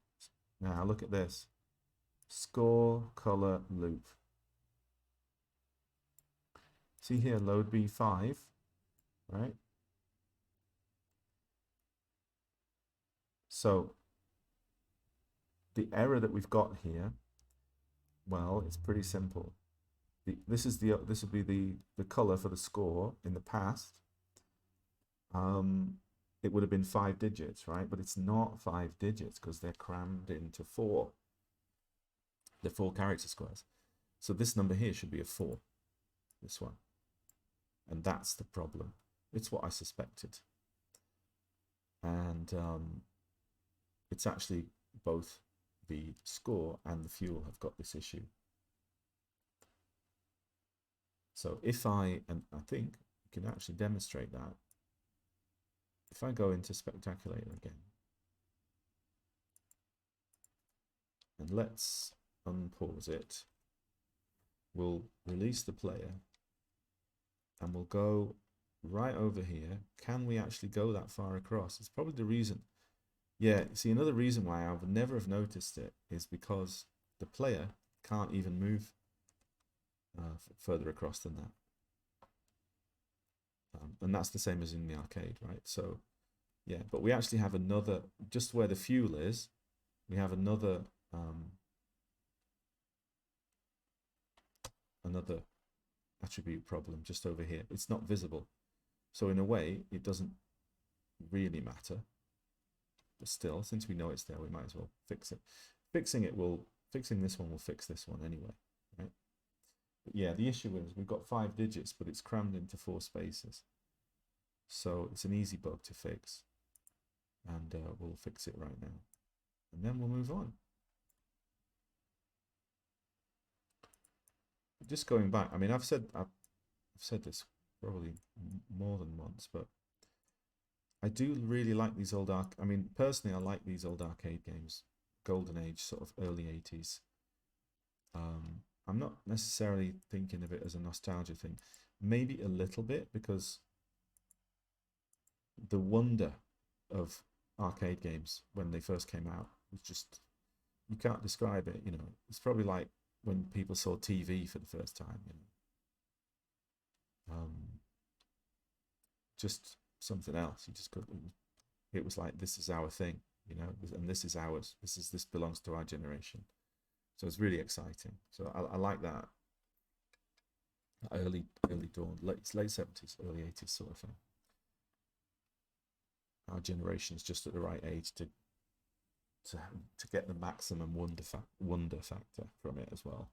Now look at this. Score color loop. See here, load B5, right? So the error that we've got here, well, it's pretty simple. This will be the color for the score in the past. It would have been 5 digits, right? But it's not 5 digits because they're crammed into 4. They're 4 character squares. So this number here should be a 4. This one. And that's the problem. It's what I suspected. And it's actually both the score and the fuel have got this issue. So if and I think you can actually demonstrate that. If I go into Spectaculator again, and let's unpause it, we'll release the player, and we'll go right over here. Can we actually go that far across? It's probably the reason. Yeah, see, another reason why I would never have noticed it is because the player can't even move further across than that. And that's the same as in the arcade, right? So, yeah, but we actually have another, just where the fuel is, we have another attribute problem just over here. It's not visible. So in a way, it doesn't really matter. But still, since we know it's there, we might as well fix it. Fixing this one will fix this one anyway, right? But yeah, the issue is we've got 5 digits, but it's crammed into 4 spaces. So it's an easy bug to fix. And we'll fix it right now. And then we'll move on. Just going back, I mean, I've said this probably more than once, but I do really like these old I mean, personally, I like these old arcade games, Golden Age, sort of early 80s. I'm not necessarily thinking of it as a nostalgia thing. Maybe a little bit, because the wonder of arcade games when they first came out was just, you can't describe it, you know. It's probably like when people saw TV for the first time, you know. just something else. You just could. It was like, this is our thing, you know, and this is ours. This belongs to our generation. So it's really exciting. So I like that early dawn, late 70s, early 80s sort of thing. Our generation is just at the right age to get the maximum wonder factor from it as well.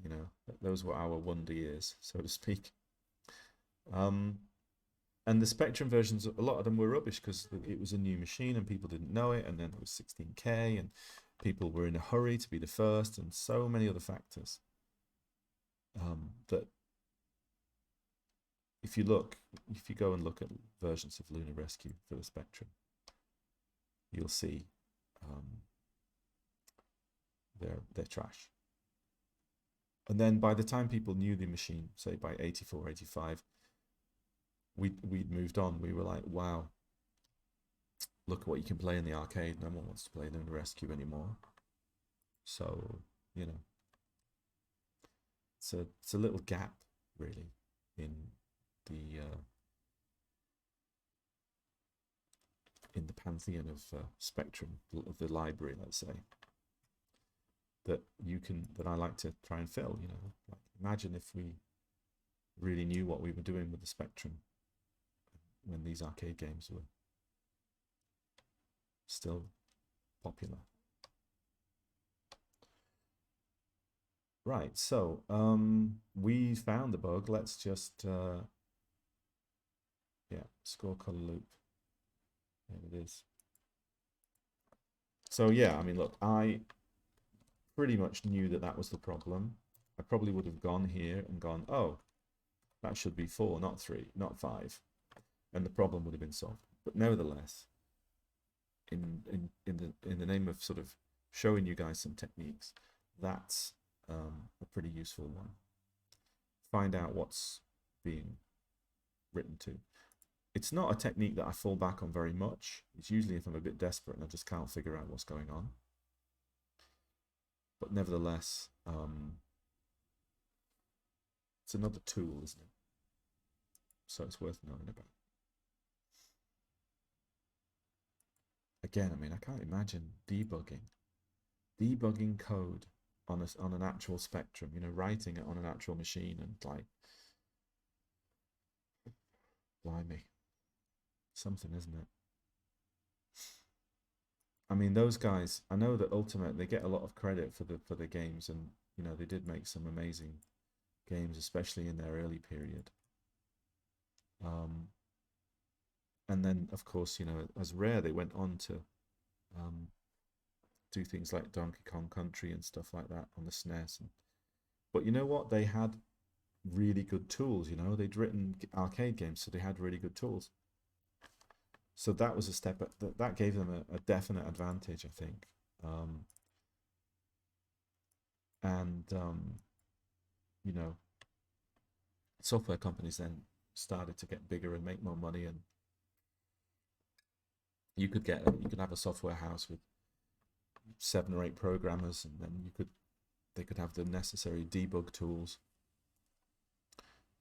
You know, those were our wonder years, so to speak. And the Spectrum versions, a lot of them were rubbish because it was a new machine and people didn't know it, and then it was 16K and people were in a hurry to be the first, and so many other factors. That if you go and look at versions of Lunar Rescue for the Spectrum, you'll see they're trash. And then by the time people knew the machine, say by 84, 85, we'd moved on. We were like, wow, look at what you can play in the arcade. No one wants to play Lunar Rescue anymore. So, you know, it's a little gap really in the pantheon of Spectrum, of the library, let's say, that I like to try and fill. You know, like, imagine if we really knew what we were doing with the Spectrum when these arcade games were still popular. Right, so we found the bug. Let's just score color loop. There it is. So yeah, I mean, look, I pretty much knew that was the problem. I probably would have gone here and gone, oh, that should be 4, not 3, not 5, and the problem would have been solved. But nevertheless, in the name of sort of showing you guys some techniques, that's a pretty useful one. Find out what's being written to. It's not a technique that I fall back on very much. It's usually if I'm a bit desperate and I just can't figure out what's going on. But nevertheless, it's another tool, isn't it? So it's worth knowing about. Again, I mean, I can't imagine debugging code on an actual Spectrum, you know, writing it on an actual machine, and like, blimey, something, isn't it? I mean, those guys, I know that Ultimate, they get a lot of credit for the games, and you know, they did make some amazing games, especially in their early period. And then, of course, you know, as Rare, they went on to do things like Donkey Kong Country and stuff like that on the SNES. But you know what? They had really good tools, you know. They'd written arcade games, so they had really good tools. So that was a step, that gave them a definite advantage, I think. You know, software companies then started to get bigger and make more money, and you could have a software house with 7 or 8 programmers, and then they could have the necessary debug tools.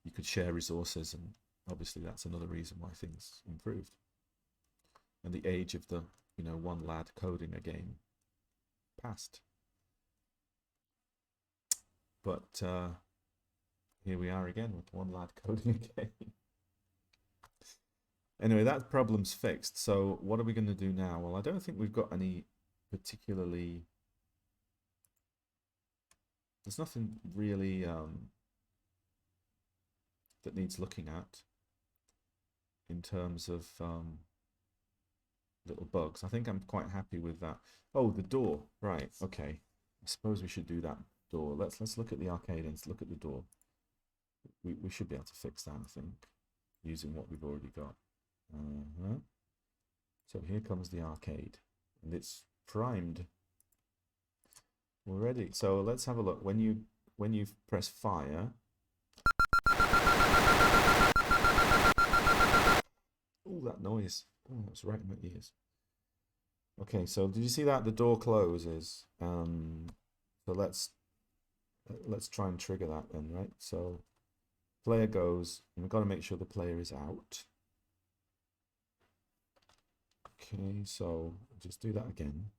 You could share resources, and obviously that's another reason why things improved. And the age of the, you know, one lad coding a game passed. But here we are again with one lad coding a game. Anyway, that problem's fixed. So what are we going to do now? Well, I don't think we've got any particularly... There's nothing really that needs looking at in terms of little bugs. I think I'm quite happy with that. Oh, the door. Right, okay. I suppose we should do that door. Let's look at the arcade and look at the door. We should be able to fix that, I think, using what we've already got. So here comes the arcade, and it's primed already. So let's have a look. When you press fire, oh, that noise! Oh, that's right in my ears. Okay, so did you see that the door closes? So let's try and trigger that then, right? So Player goes, and we've got to make sure the player is out. Okay, so just do that again.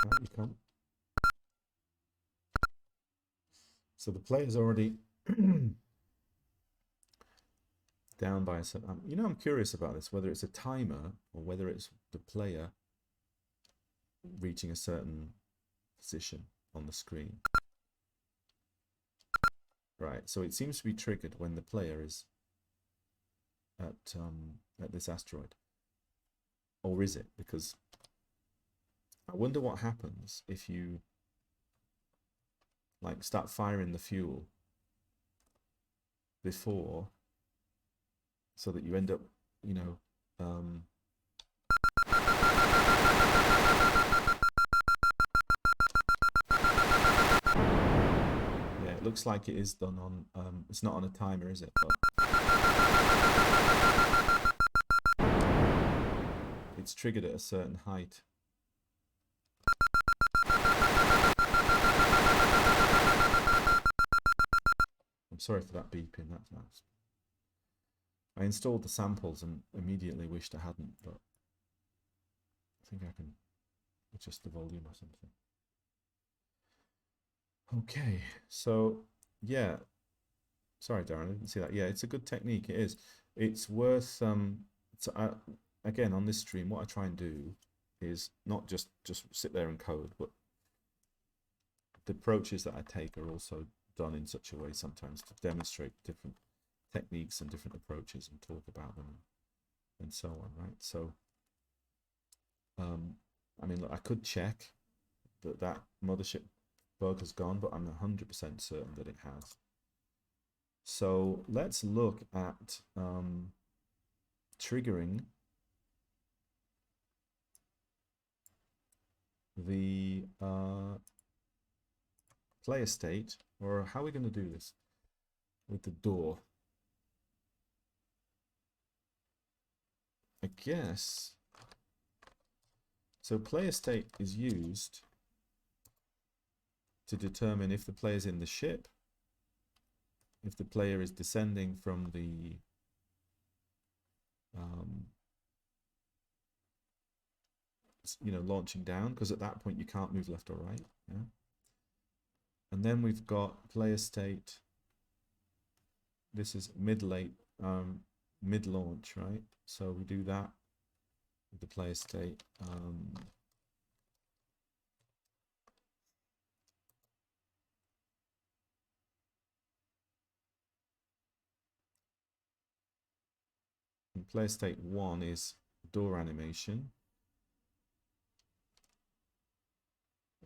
Out you come. So the player's already down by a certain... you know, I'm curious about this, whether it's a timer or whether it's the player reaching a certain position on the screen. Right, so it seems to be triggered when the player is at this asteroid. Or is it? Because I wonder what happens if you like start firing the fuel before, so that you end up, you know, yeah, it looks like it is done on, it's not on a timer, is it? But it's triggered at a certain height. I'm sorry for that beeping, that's nice. I installed the samples and immediately wished I hadn't, but I think I can adjust the volume or something. Okay, so yeah, sorry Darren, I didn't see that. Yeah, it's a good technique, it is. It's worth, again, on this stream, what I try and do is not just sit there and code, but the approaches that I take are also done in such a way sometimes to demonstrate different techniques and different approaches and talk about them and so on, right? So, I mean, look, I could check that mothership bug has gone, but I'm 100% certain that it has. So let's look at triggering the player state, or how are we going to do this with the door? I guess, so player state is used to determine if the player's in the ship, if the player is descending from the you know, launching down, because at that point you can't move left or right. Yeah. And then we've got player state. This is mid-launch, right? So we do that with the player state. And player state 1 is door animation.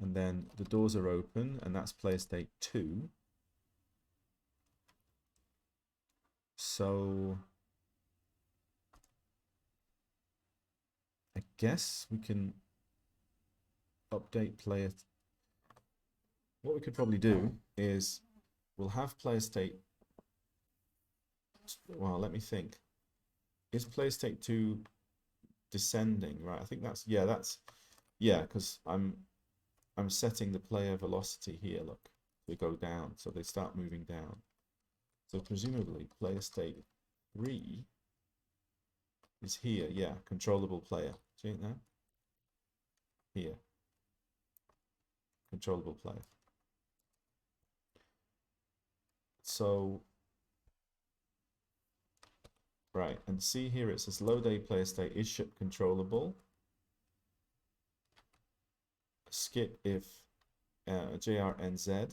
And then the doors are open, and that's player state 2. So I guess we can update player. What we could probably do is we'll have player state. Well, let me think. Is player state 2 descending? Right, I think that's, yeah, because I'm setting the player velocity here. Look, they go down, so they start moving down. So presumably player state 3 is here. Yeah, controllable player. See it now? Here. Controllable player. So, right, and see here it says load A player state is ship controllable. Skip if JRNZ,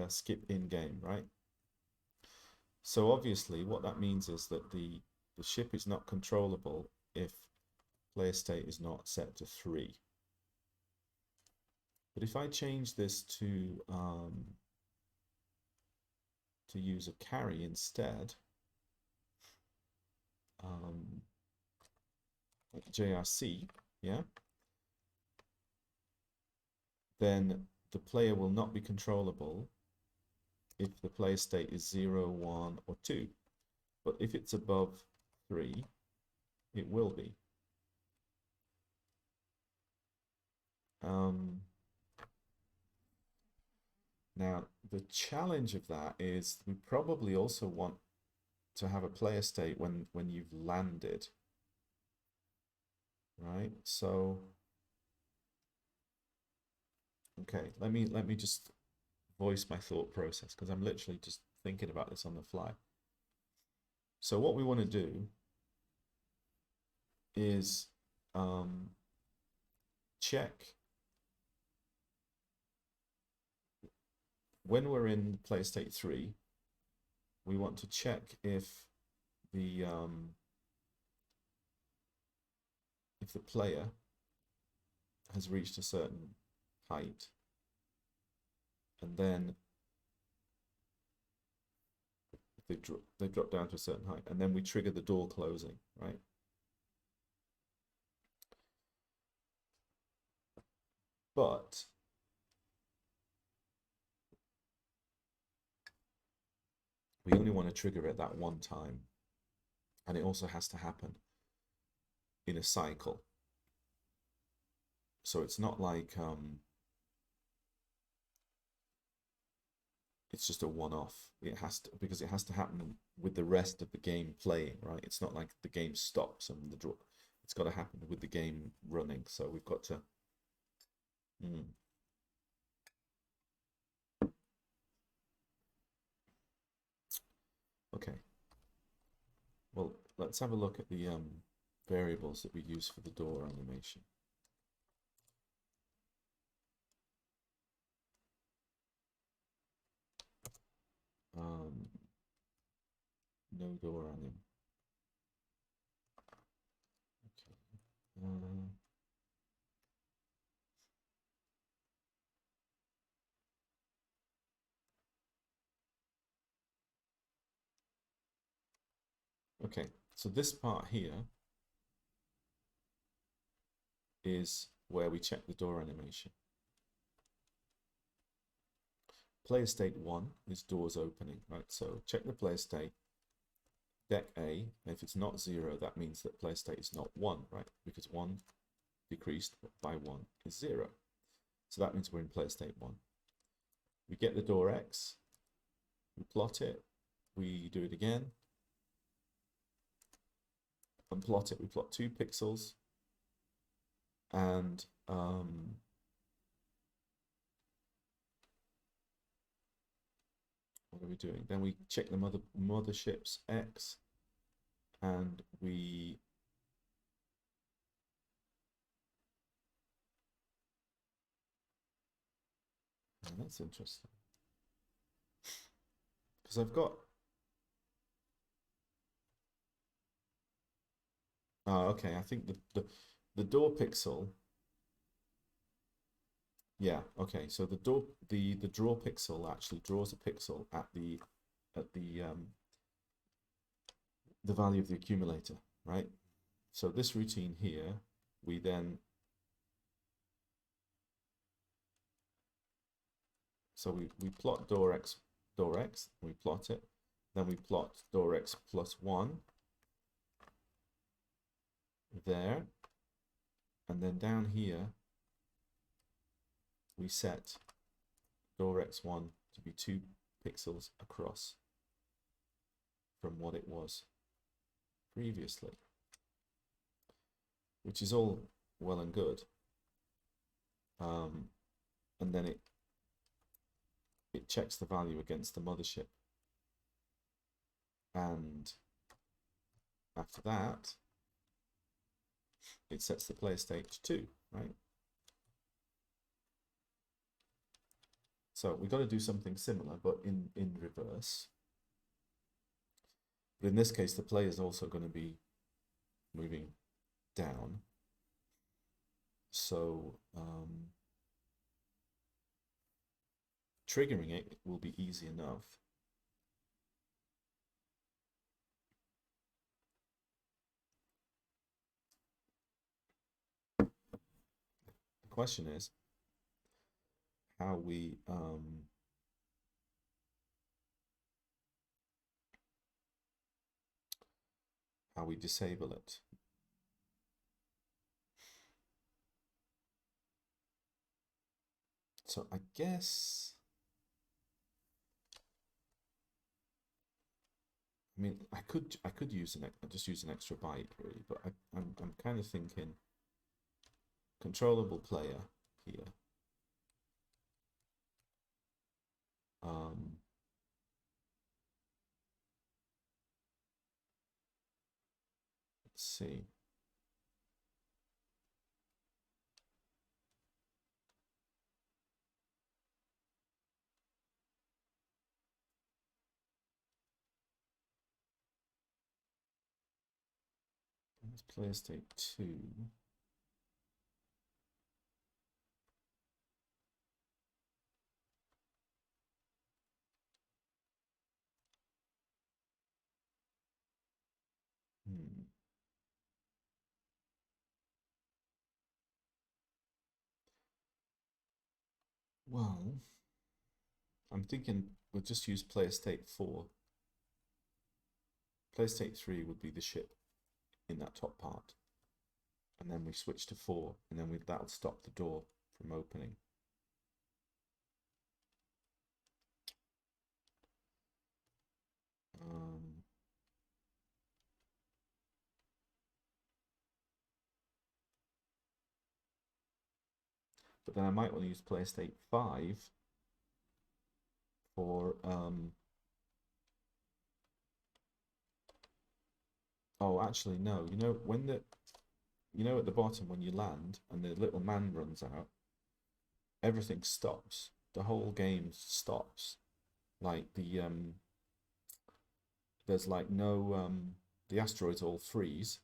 skip in game, right? So obviously what that means is that the ship is not controllable if player state is not set to 3. But if I change this to use a carry instead, like JRC, yeah, then the player will not be controllable if the player state is 0, 1, or 2. But if it's above 3, it will be. Now, the challenge of that is we probably also want to have a player state when you've landed, right? So okay, let me just voice my thought process because I'm literally just thinking about this on the fly. So what we want to do is check when we're in play state 3, we want to check if the player has reached a certain height, and then they drop down to a certain height, and then we trigger the door closing, right? But we only want to trigger it that one time, and it also has to happen in a cycle. So it's not like it's just a one-off. It has to, because it has to happen with the rest of the game playing, right? It's not like the game stops and the draw. It's got to happen with the game running. So we've got to. Okay. Well, let's have a look at the variables that we use for the door animation. No door anim. Okay. Okay, so this part here is where we check the door animation. Player state 1 is doors opening, right? So check the player state, deck A, and if it's not 0, that means that player state is not 1, right? Because 1 decreased by 1 is 0. So that means we're in player state 1. We get the door X, we plot it, we do it again, and plot it. We plot 2 pixels, and what are we doing? Then we check the mothership's X, and we that's interesting, because I've got okay, I think the door pixel. Yeah, okay. So the draw pixel actually draws a pixel at the value of the accumulator, right? So this routine here, we then we plot door X, we plot it, then we plot door X plus 1 there, and then down here we set door X1 to be 2 pixels across from what it was previously, which is all well and good. And then it checks the value against the mothership, and after that it sets the player state to 2, right? So we've got to do something similar, but in reverse. But in this case, the player is also going to be moving down. So triggering it will be easy enough. The question is how we disable it. So I guess I mean, I could use just use an extra byte really, but I'm kind of thinking controllable player here. Um, let's see. Let's player state 2. Hmm. Well, I'm thinking we'll just use player state 4. Player state 3 would be the ship in that top part. And then we switch to 4, and then that'll stop the door from opening. Um, but then I might want to use player state 5 for oh, actually no. At the bottom when you land and the little man runs out, everything stops. The whole game stops. Like there's like no the asteroids all freeze,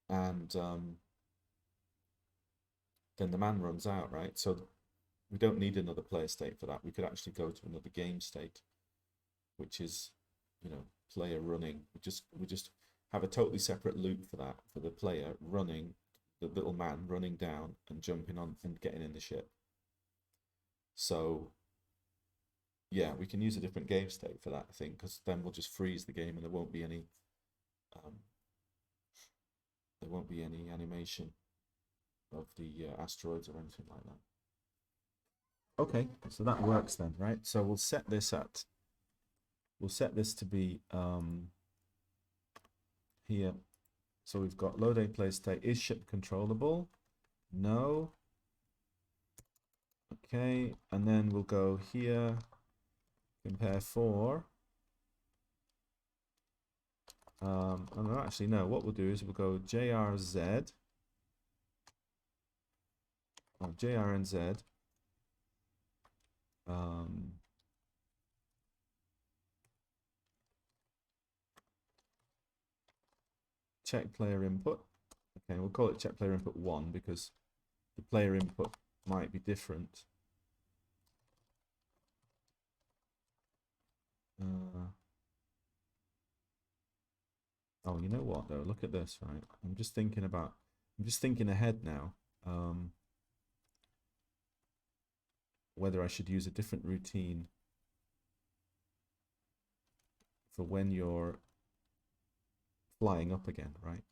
and then the man runs out, right? So we don't need another player state for that. We could actually go to another game state, which is, player running. We just have a totally separate loop for that, for the player running, the little man running down and jumping on and getting in the ship. So yeah, we can use a different game state for that thing, because then we'll just freeze the game and um, there won't be any animation of the asteroids or anything like that. Okay, so that works then, right? So we'll set this to be here. So we've got load a play state. Is ship controllable? No. Okay, and then we'll go here, compare 4. And actually, no, what we'll do is we'll go JRZ, JRNZ, check player input. Okay, we'll call it check player input 1 because the player input might be different. Oh, you know what though? Look at this, right? I'm just thinking ahead now. Whether I should use a different routine for when you're flying up again, right?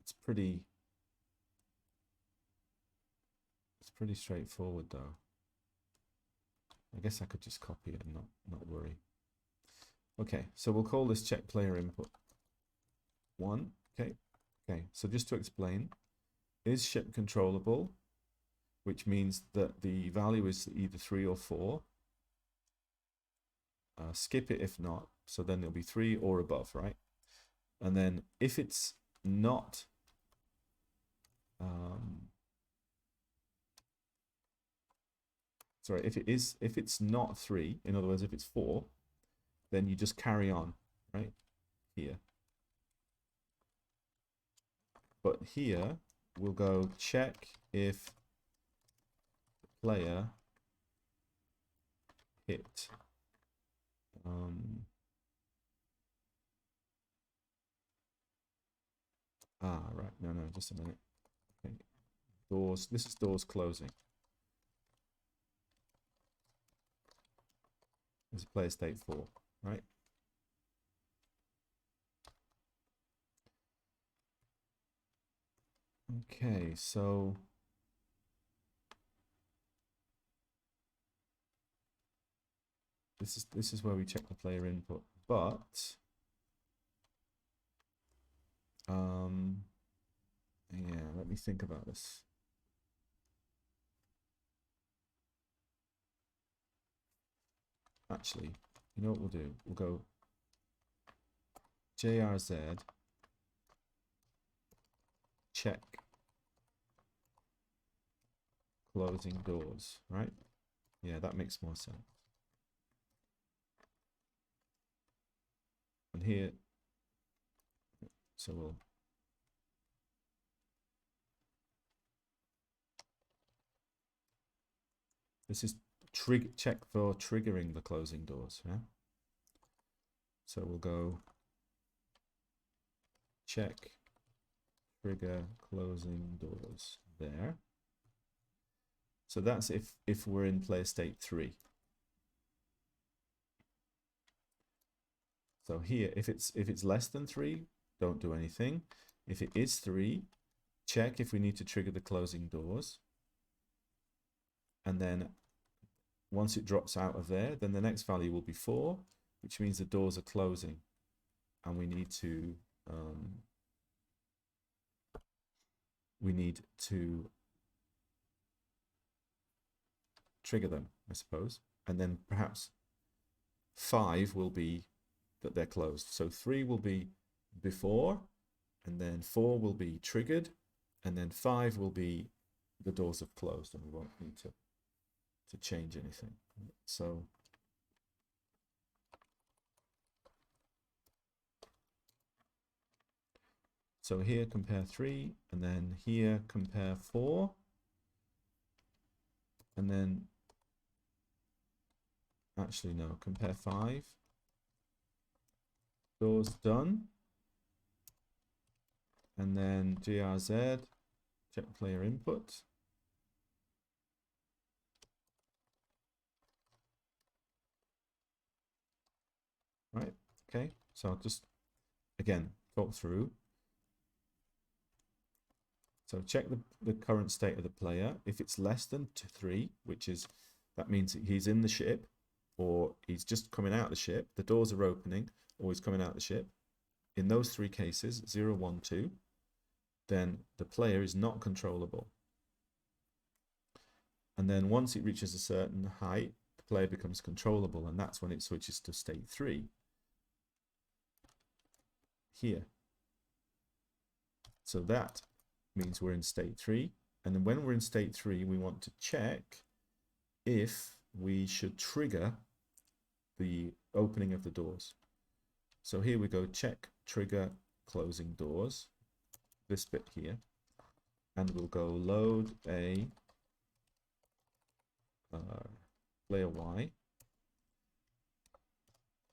It's pretty straightforward though. I guess I could just copy it and not worry. Okay, so we'll call this check player input 1. Okay, so just to explain, is ship controllable, which means that the value is either 3 or 4. Skip it if not, so then it'll be 3 or above, right? And then if it's not sorry, if it's not 3, in other words, if it's 4, then you just carry on, right? Here. But here we'll go check if the player hit right, no, just a minute. Okay. Doors, this is doors closing. This is player state 4, right? Okay, so this is where we check the player input, but yeah, let me think about this. Actually, you know what we'll do? We'll go JRZ check closing doors, right? Yeah, that makes more sense. And here, so we'll this is check for triggering the closing doors, yeah? So we'll go check trigger closing doors there. So that's if we're in player state 3. So here, if it's less than 3, don't do anything. If it is 3, check if we need to trigger the closing doors. And then once it drops out of there, then the next value will be 4, which means the doors are closing. And we need to trigger them, I suppose. And then perhaps 5 will be that they're closed. So 3 will be before, and then 4 will be triggered, and then 5 will be the doors have closed, and we won't need to change anything. So here compare 3, and then here compare 4, and then actually no, compare 5. Doors done. And then GRZ, check player input. Right, okay, so I'll just, again, talk through. So check the current state of the player. If it's less than 3, which is, that means he's in the ship, or he's just coming out of the ship, the doors are opening, or he's coming out of the ship. In those 3 cases, 0, 1, 2, then the player is not controllable. And then once it reaches a certain height, the player becomes controllable, and that's when it switches to state 3. Here. So that means we're in state 3. And then when we're in state 3, we want to check if we should trigger the opening of the doors. So here we go, check trigger closing doors, this bit here, and we'll go load a player Y,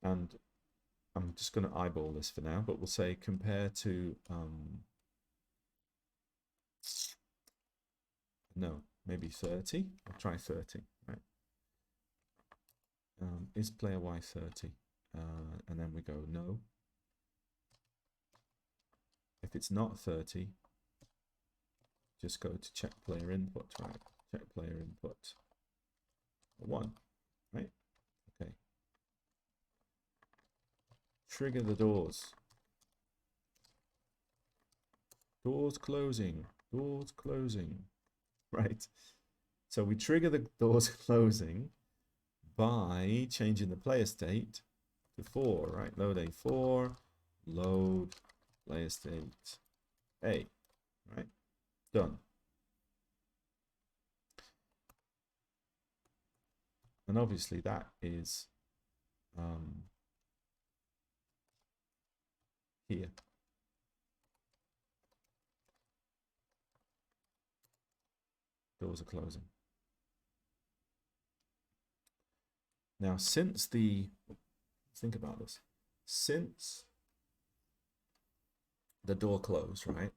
and I'm just going to eyeball this for now, but we'll say compare to no, maybe 30. I'll try 30, right? Is player Y 30? And then we go no. If it's not 30, just go to check player input, right? Check player input 1, right? Okay. Trigger the doors. Doors closing. Doors closing. Right. So we trigger the doors closing by changing the player state to 4, right? Load A4, load player state A, right? Done. And obviously that is here. Doors are closing. Now, since think about this, since the door closed, right,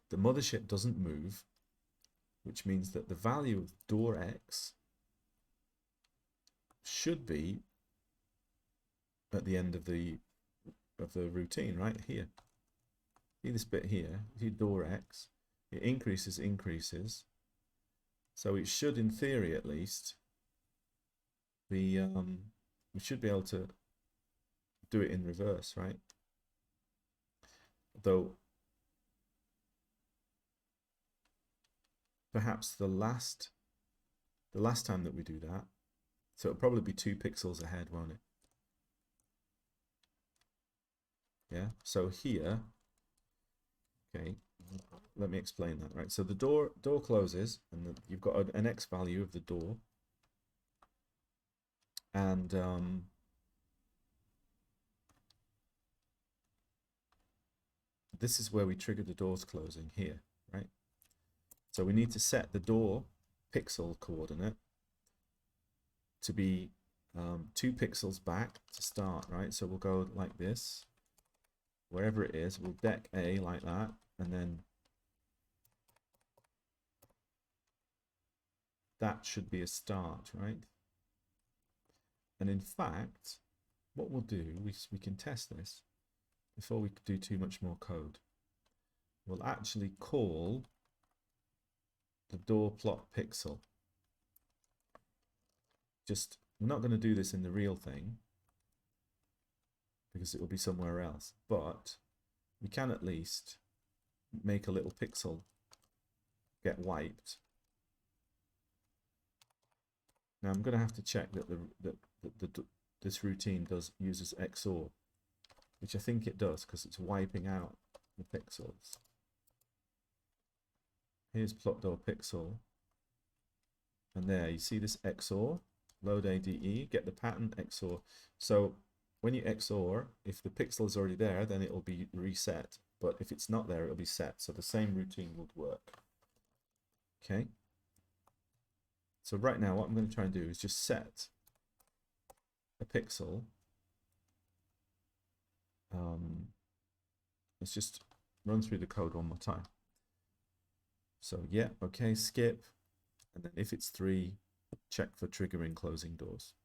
the mothership doesn't move, which means that the value of door X should be at the end of the routine, right here. See this bit here, see door X, it increases, so it should, in theory at least, we should be able to do it in reverse, right? Though perhaps the last time that we do that, so it'll probably be 2 pixels ahead, won't it? Yeah, so here, okay, let me explain that, right? So the door closes, and you've got an X value of the door, and this is where we trigger the doors closing here, right? So we need to set the door pixel coordinate to be 2 pixels back to start, right? So we'll go like this, wherever it is, we'll deck A like that, and then that should be a start, right? And in fact, what we'll do, we can test this before we do too much more code. We'll actually call the door plot pixel. Just, we're not going to do this in the real thing because it will be somewhere else, but we can at least make a little pixel get wiped. Now I'm going to have to check that this routine uses XOR, which I think it does because it's wiping out the pixels. Here's plot door pixel, and there you see this XOR, load ADE, get the pattern XOR. So when you XOR, if the pixel is already there, then it will be reset, but if it's not there, it'll be set. So the same routine would work. Okay. So right now, what I'm going to try and do is just set a pixel. Let's just run through the code one more time. So yeah, okay, skip, and then if it's 3, check for triggering closing doors.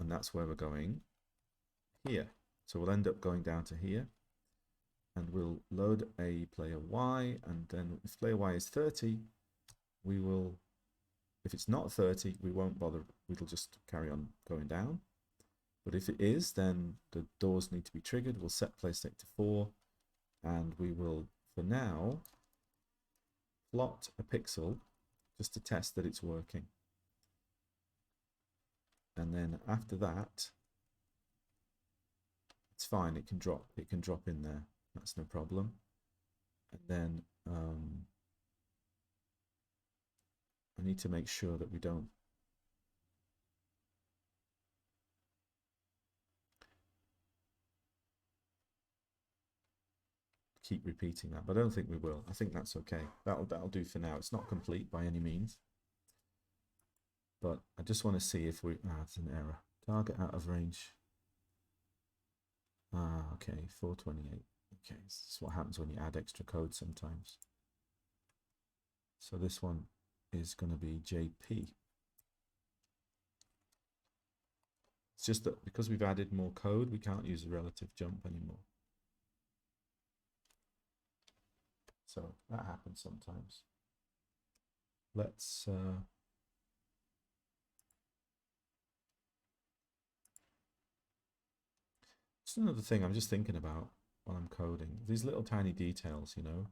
And that's where we're going here. So we'll end up going down to here, and we'll load a player Y, and then if player Y is 30, we will, if it's not 30, we won't bother, we'll just carry on going down. But if it is, then the doors need to be triggered. We'll set play state to 4, and we will, for now, plot a pixel just to test that it's working. And then after that, it's fine, it can drop in there. That's no problem. And then I need to make sure that we don't keep repeating that, but I don't think we will. I think that's okay. That'll do for now. It's not complete by any means, but I just want to see if we it's an error. Target out of range. Okay, 428. Okay, this is what happens when you add extra code sometimes. So this one is going to be JP. It's just that because we've added more code, we can't use the relative jump anymore. So that happens sometimes. Let's just another thing I'm just thinking about while I'm coding. These little tiny details, you know,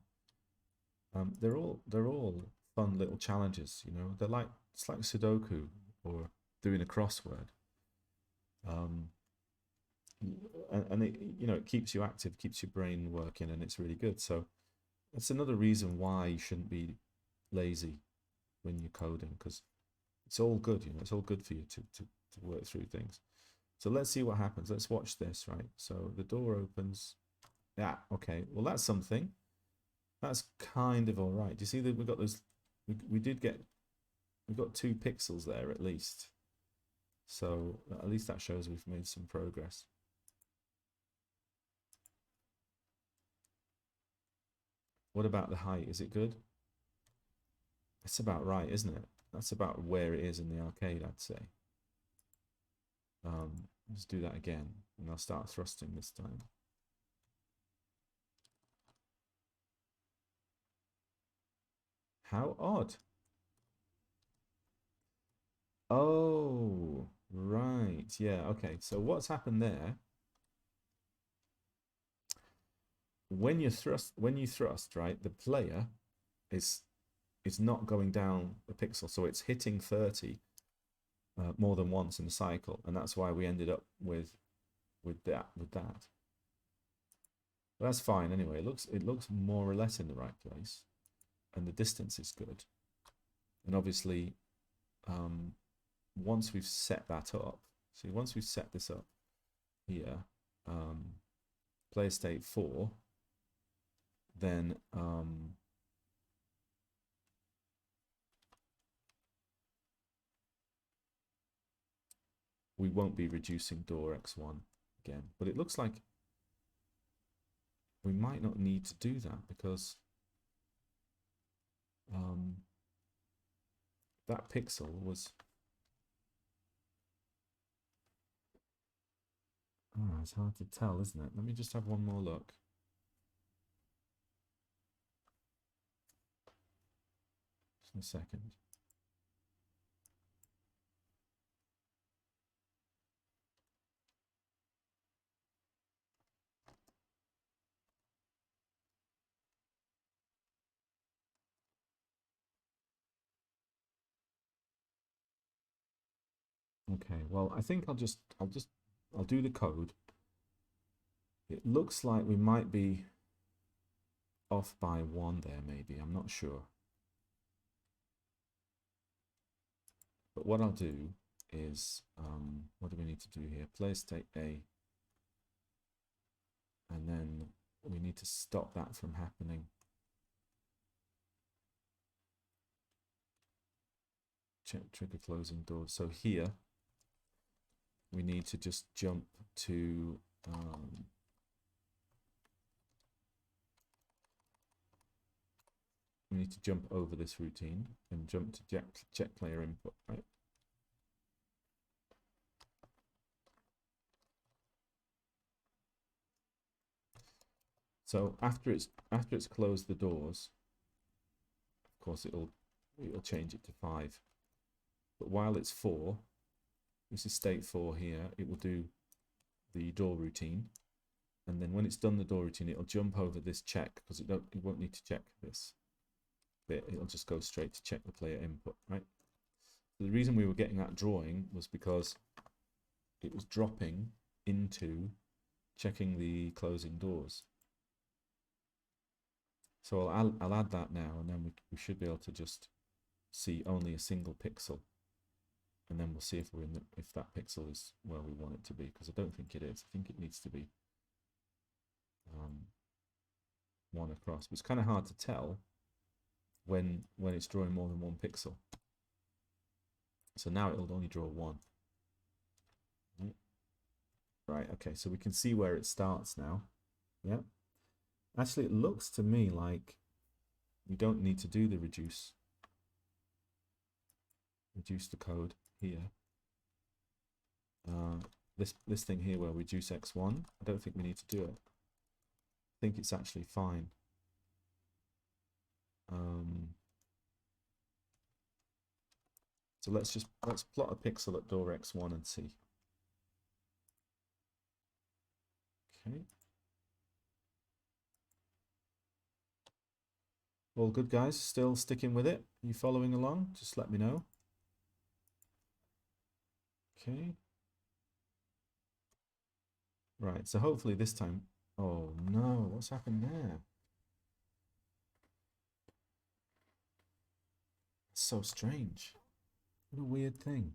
they're all fun little challenges. You know, it's like Sudoku or doing a crossword. And it, you know, it keeps you active, keeps your brain working, and it's really good. So that's another reason why you shouldn't be lazy when you're coding, because it's all good, you know, it's all good for you to work through things. So let's see what happens. Let's watch this, right? So the door opens. Yeah, okay. Well, that's something. That's kind of all right. Do you see that we've got those? We got 2 pixels there at least. So at least that shows we've made some progress. What about the height? Is it good? It's about right, isn't it? That's about where it is in the arcade, I'd say. Let's do that again, and I'll start thrusting this time. How odd. Oh, Right, yeah, okay. So what's happened there, when you thrust, right, the player is not going down a pixel, so it's hitting 30 more than once in the cycle, and that's why we ended up with that. But that's fine anyway. It looks more or less in the right place, and the distance is good. And obviously, once we've set that up, see, once we've set this up here, player state 4, then we won't be reducing door x1 again. But it looks like we might not need to do that because that pixel was... Oh, it's hard to tell, isn't it? Let me just have one more look. Just a second. Okay, well, I think I'll do the code. It looks like we might be off by 1 there, maybe. I'm not sure. But what I'll do is, what do we need to do here? Player state A. And then we need to stop that from happening. Check trigger closing doors. So here, we need to just jump to... we need to jump over this routine and jump to check player input, right? So after it's closed the doors, of course it'll change it to 5. But while it's 4, this is state 4 here, it will do the door routine. And then when it's done the door routine, it'll jump over this check because it won't need to check this bit. It'll just go straight to check the player input, right? So the reason we were getting that drawing was because it was dropping into checking the closing doors. So I'll add that now, and then we should be able to just see only a single pixel, and then we'll see if if that pixel is where we want it to be, because I don't think it is. I think it needs to be 1 across. But it's kind of hard to tell when it's drawing more than 1 pixel. So now it'll only draw 1. Right, okay, so we can see where it starts now. Yeah. Actually, it looks to me like we don't need to do the reduce the code here. This thing here where we reduce x1, I don't think we need to do it. I think it's actually fine. So let's plot a pixel at door x1 and see. Okay. All good, guys? Still sticking with it? Are you following along? Just let me know. Okay. Right, so hopefully this time... Oh no, what's happened there? It's so strange. What a weird thing.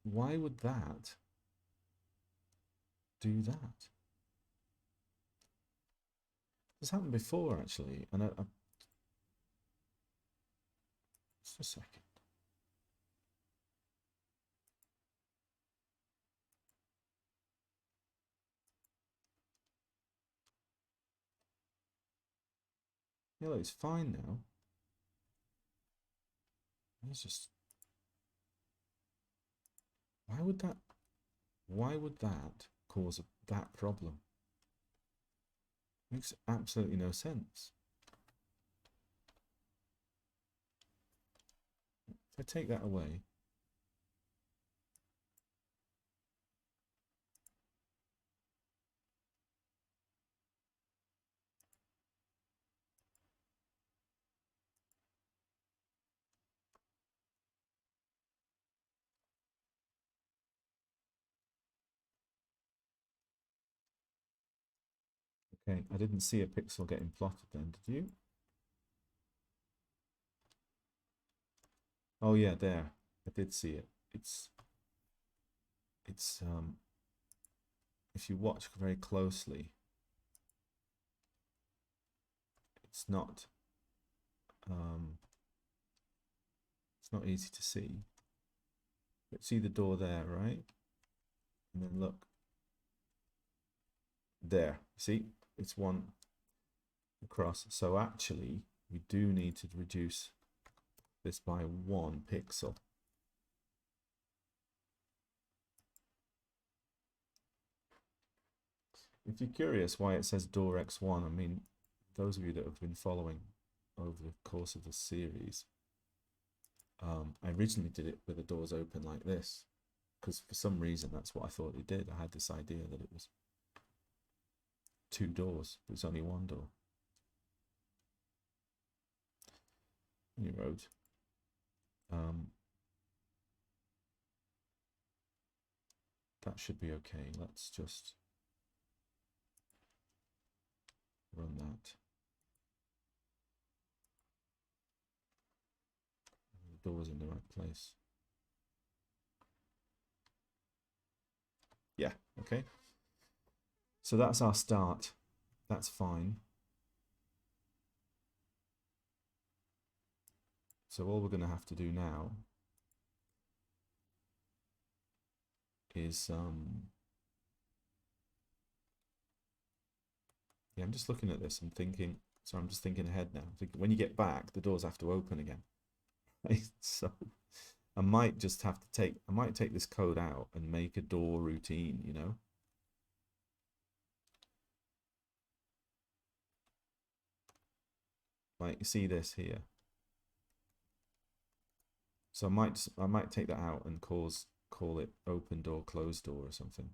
Why would that do that? This happened before, actually, and just a second. Yeah, look, it's fine now. It's just... Why would that cause that problem? Makes absolutely no sense. If I take that away, okay, I didn't see a pixel getting plotted then, did you? Oh yeah, there. I did see it. It's if you watch very closely, it's not easy to see. But see the door there, right? And then look there. See, it's one across. So actually, we do need to reduce this by 1 pixel. If you're curious why it says door X1, I mean, those of you that have been following over the course of the series, I originally did it with the doors open like this, because for some reason that's what I thought it did. I had this idea that it was 2 doors, but it's only 1 door. New road. That should be okay. Let's just run that. The door's in the right place. Yeah, okay. So that's our start. That's fine. So all we're going to have to do now is yeah, I'm just looking at this. I'm thinking, so I'm just thinking ahead now. I'm thinking when you get back, the doors have to open again. Right? So I might just have to I might take this code out and make a door routine, you know? Like you see this here. So I might take that out and call it open door, closed door or something.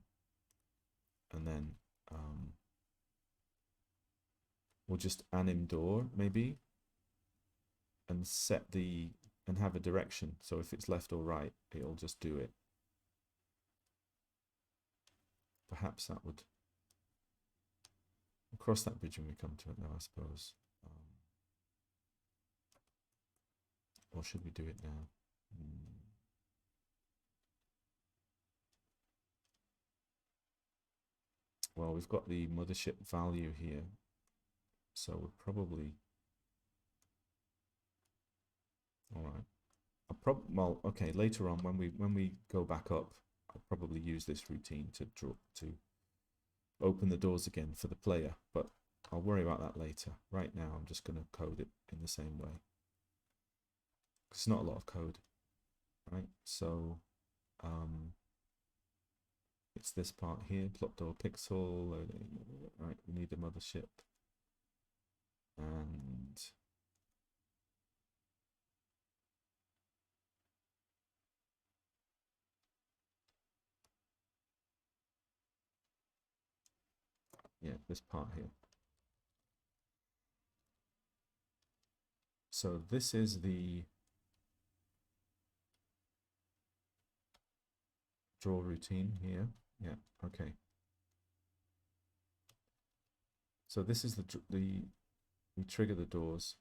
And then we'll just anim door maybe and set and have a direction. So if it's left or right, it'll just do it. Perhaps that would, we'll cross that bridge when we come to it now, I suppose. Or should we do it now? Well, we've got the mothership value here, so we're probably all right. Well, okay. Later on, when we go back up, I'll probably use this routine to open the doors again for the player, but I'll worry about that later. Right now, I'm just going to code it in the same way. It's not a lot of code, right? So it's this part here, plot door pixel, right? We need the mothership. And yeah, this part here. So this is the draw routine here. Yeah, okay. So this is we trigger the doors,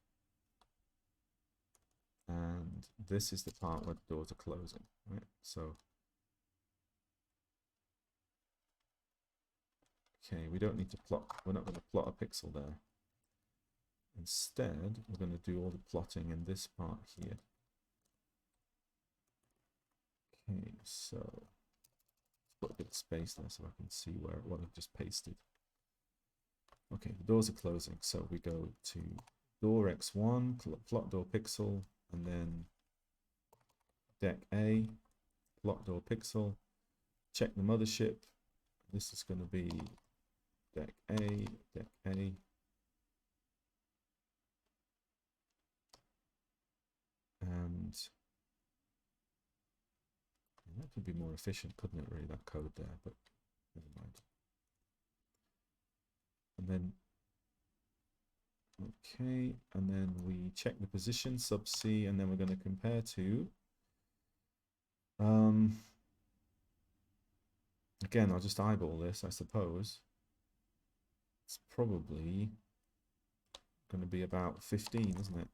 and this is the part where the doors are closing, right? So okay, we don't need to plot, we're not going to plot a pixel there. Instead, we're going to do all the plotting in this part here. Okay, so let's put a bit of space there so I can see what I've just pasted. Okay, the doors are closing, so we go to door X1, plot door pixel, and then deck A, plot door pixel, check the mothership. This is going to be deck A, deck A. That could be more efficient, couldn't it, really, that code there, but never mind. And then, okay, and then we check the position, sub C, and then we're going to compare to, again, I'll just eyeball this, I suppose. It's probably going to be about 15, isn't it?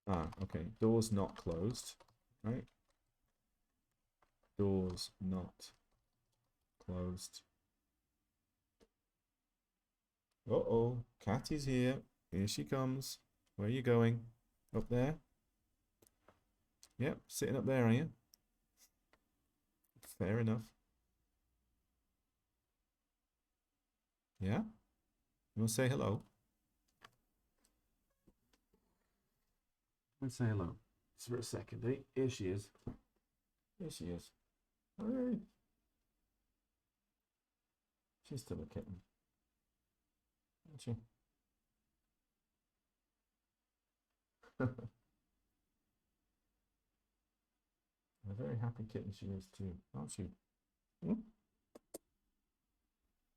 Ah, okay. Doors not closed, right? Doors not closed. Uh-oh, Catty's here. Here she comes. Where are you going? Up there? Yep, sitting up there, are you? Fair enough. Yeah? You want to say hello? Let's say hello. Just for a second, eh? Here she is. Here she is. Hey. She's still a kitten. Isn't she? A very happy kitten she is too, aren't you? Hmm?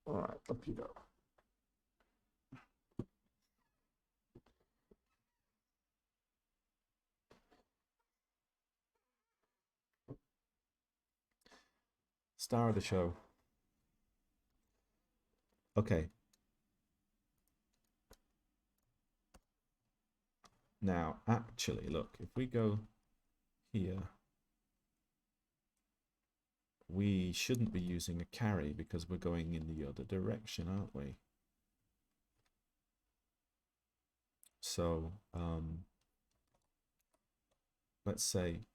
All right, up you go. Star of the show. Okay. Now, actually, look, if we go here, we shouldn't be using a carry because we're going in the other direction, aren't we? So, let's say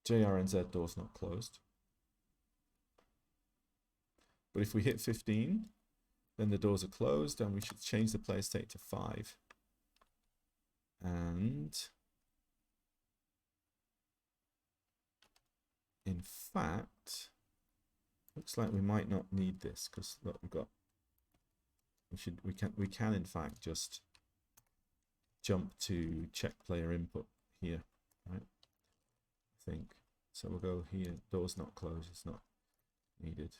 JRNZ door's not closed. But if we hit 15, then the doors are closed and we should change the player state to 5. And in fact, looks like we might not need this because look, we can in fact just jump to check player input here, right? I think. So we'll go here, doors not closed, it's not needed.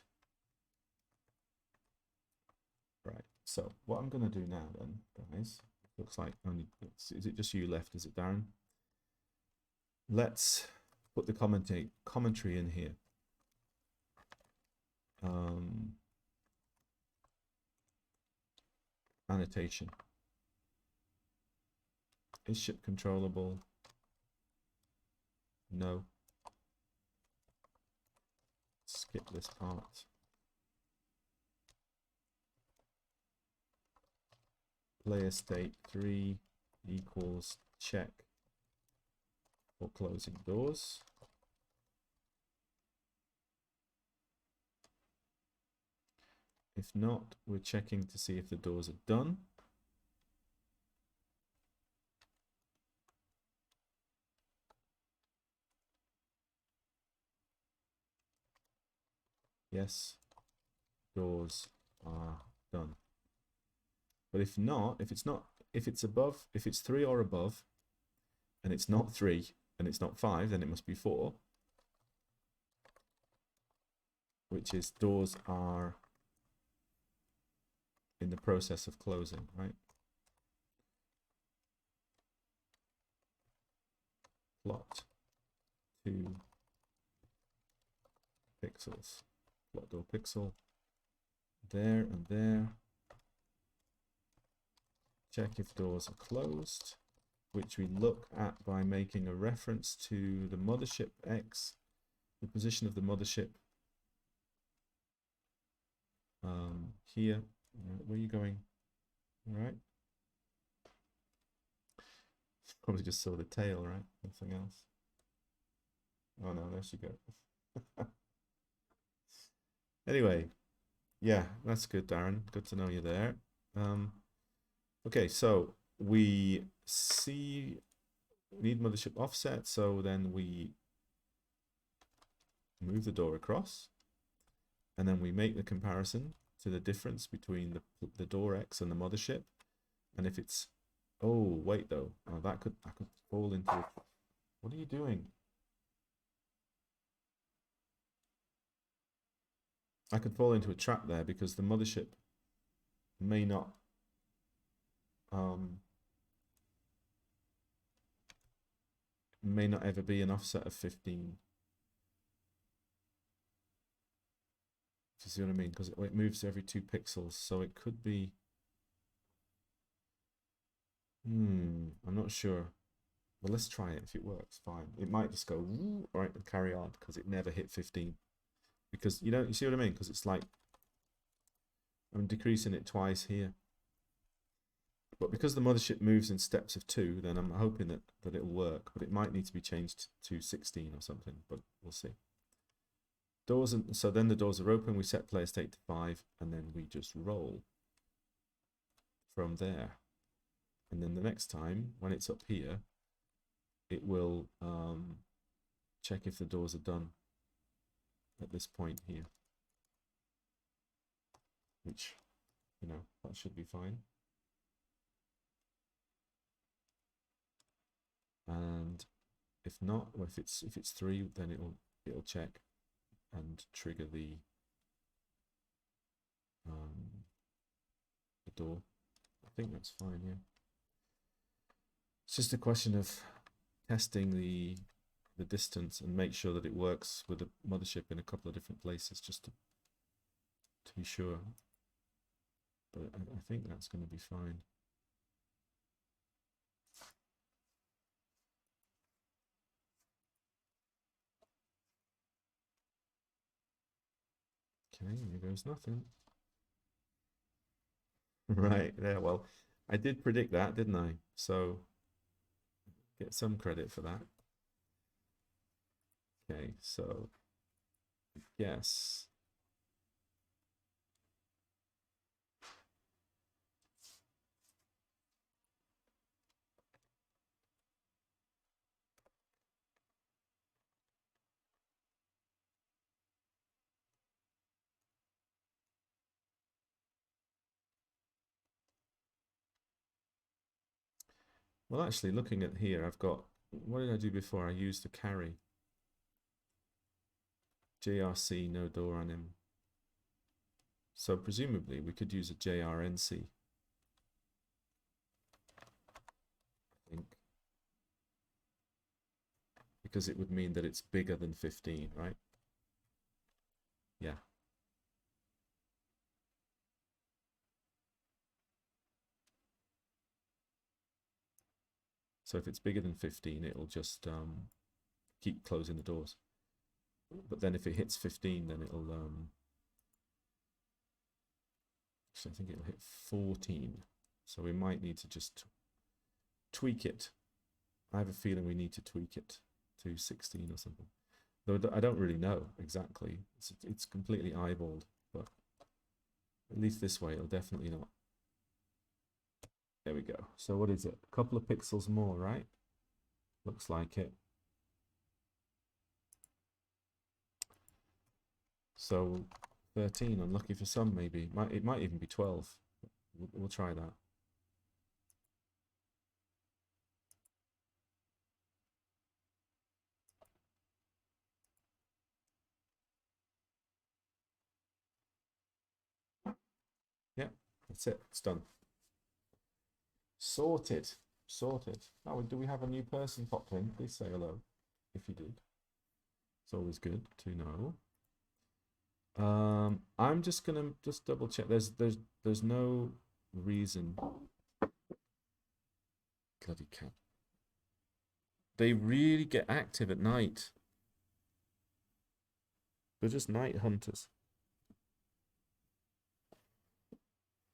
Right, so what I'm going to do now then, guys, looks like only, is it just you left, is it Darren? Let's put the commentary in here. Annotation. Is ship controllable? No. Skip this part. Player state 3 equals check for closing doors. If not, we're checking to see if the doors are done. Yes, doors are done. But if not, if it's above, if it's 3 or above, and it's not 3 and it's not 5, then it must be 4, which is doors are in the process of closing, right? Plot 2 pixels. Plot door pixel there and there. Check if doors are closed, which we look at by making a reference to the mothership X, the position of the mothership here. Where are you going? All right. Probably just saw the tail, right? Nothing else. Oh no, there she goes. Anyway, yeah, that's good, Darren. Good to know you're there. Okay, so we see need mothership offset, so then we move the door across, and then we make the comparison to the difference between the door X and the mothership. And if it's, oh wait though, I could fall into it. What are you doing? I could fall into a trap there because the mothership may not ever be an offset of 15. Do you see what I mean? Because it moves every 2 pixels, so it could be. I'm not sure. Well, let's try it. If it works, fine. It might just go right and carry on because it never hit 15. Because you see what I mean? Because it's like I'm decreasing it twice here. But because the mothership moves in steps of 2, then I'm hoping that it'll work. But it might need to be changed to 16 or something. But we'll see. Doors, so then the doors are open. We set player state to 5, and then we just roll from there. And then the next time, when it's up here, it will check if the doors are done at this point here, which, that should be fine. And if not, or if it's 3, then it'll check and trigger the door. I think that's fine, yeah. It's just a question of testing the distance and make sure that it works with the mothership in a couple of different places, just to be sure. But I think that's going to be fine. Okay, here goes nothing. Right there. Well, I did predict that, didn't I? So get some credit for that. Okay, so yes. Well, actually, looking at here, I've got, what did I do before? I used a carry. JRC, no door on him. So presumably we could use a JRNC. I think. Because it would mean that it's bigger than 15, right? Yeah. So if it's bigger than 15, it'll just keep closing the doors. But then if it hits 15, then it'll so I think it'll hit 14. So we might need to just tweak it. I have a feeling we need to tweak it to 16 or something. Though I don't really know exactly. It's completely eyeballed, but at least this way it'll definitely not. There we go. So what is it? A couple of pixels more, right? Looks like it. So 13, unlucky for some maybe. It might even be 12. We'll try that. Yeah, that's it. It's done. Sorted. Sorted. Oh, do we have a new person popped in? Please say hello if you did. It's always good to know. I'm just gonna double check. There's no reason. Bloody cat. They really get active at night. They're just night hunters.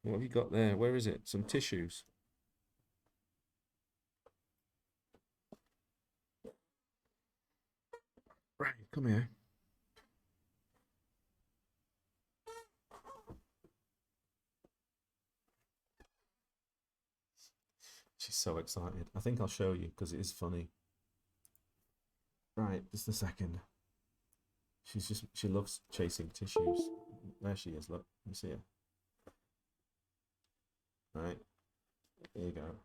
What have you got there? Where is it? Some tissues. Right, come here. She's so excited. I think I'll show you because it is funny. Right, just a second. She loves chasing tissues. There she is, look. You see her. Right, here you go.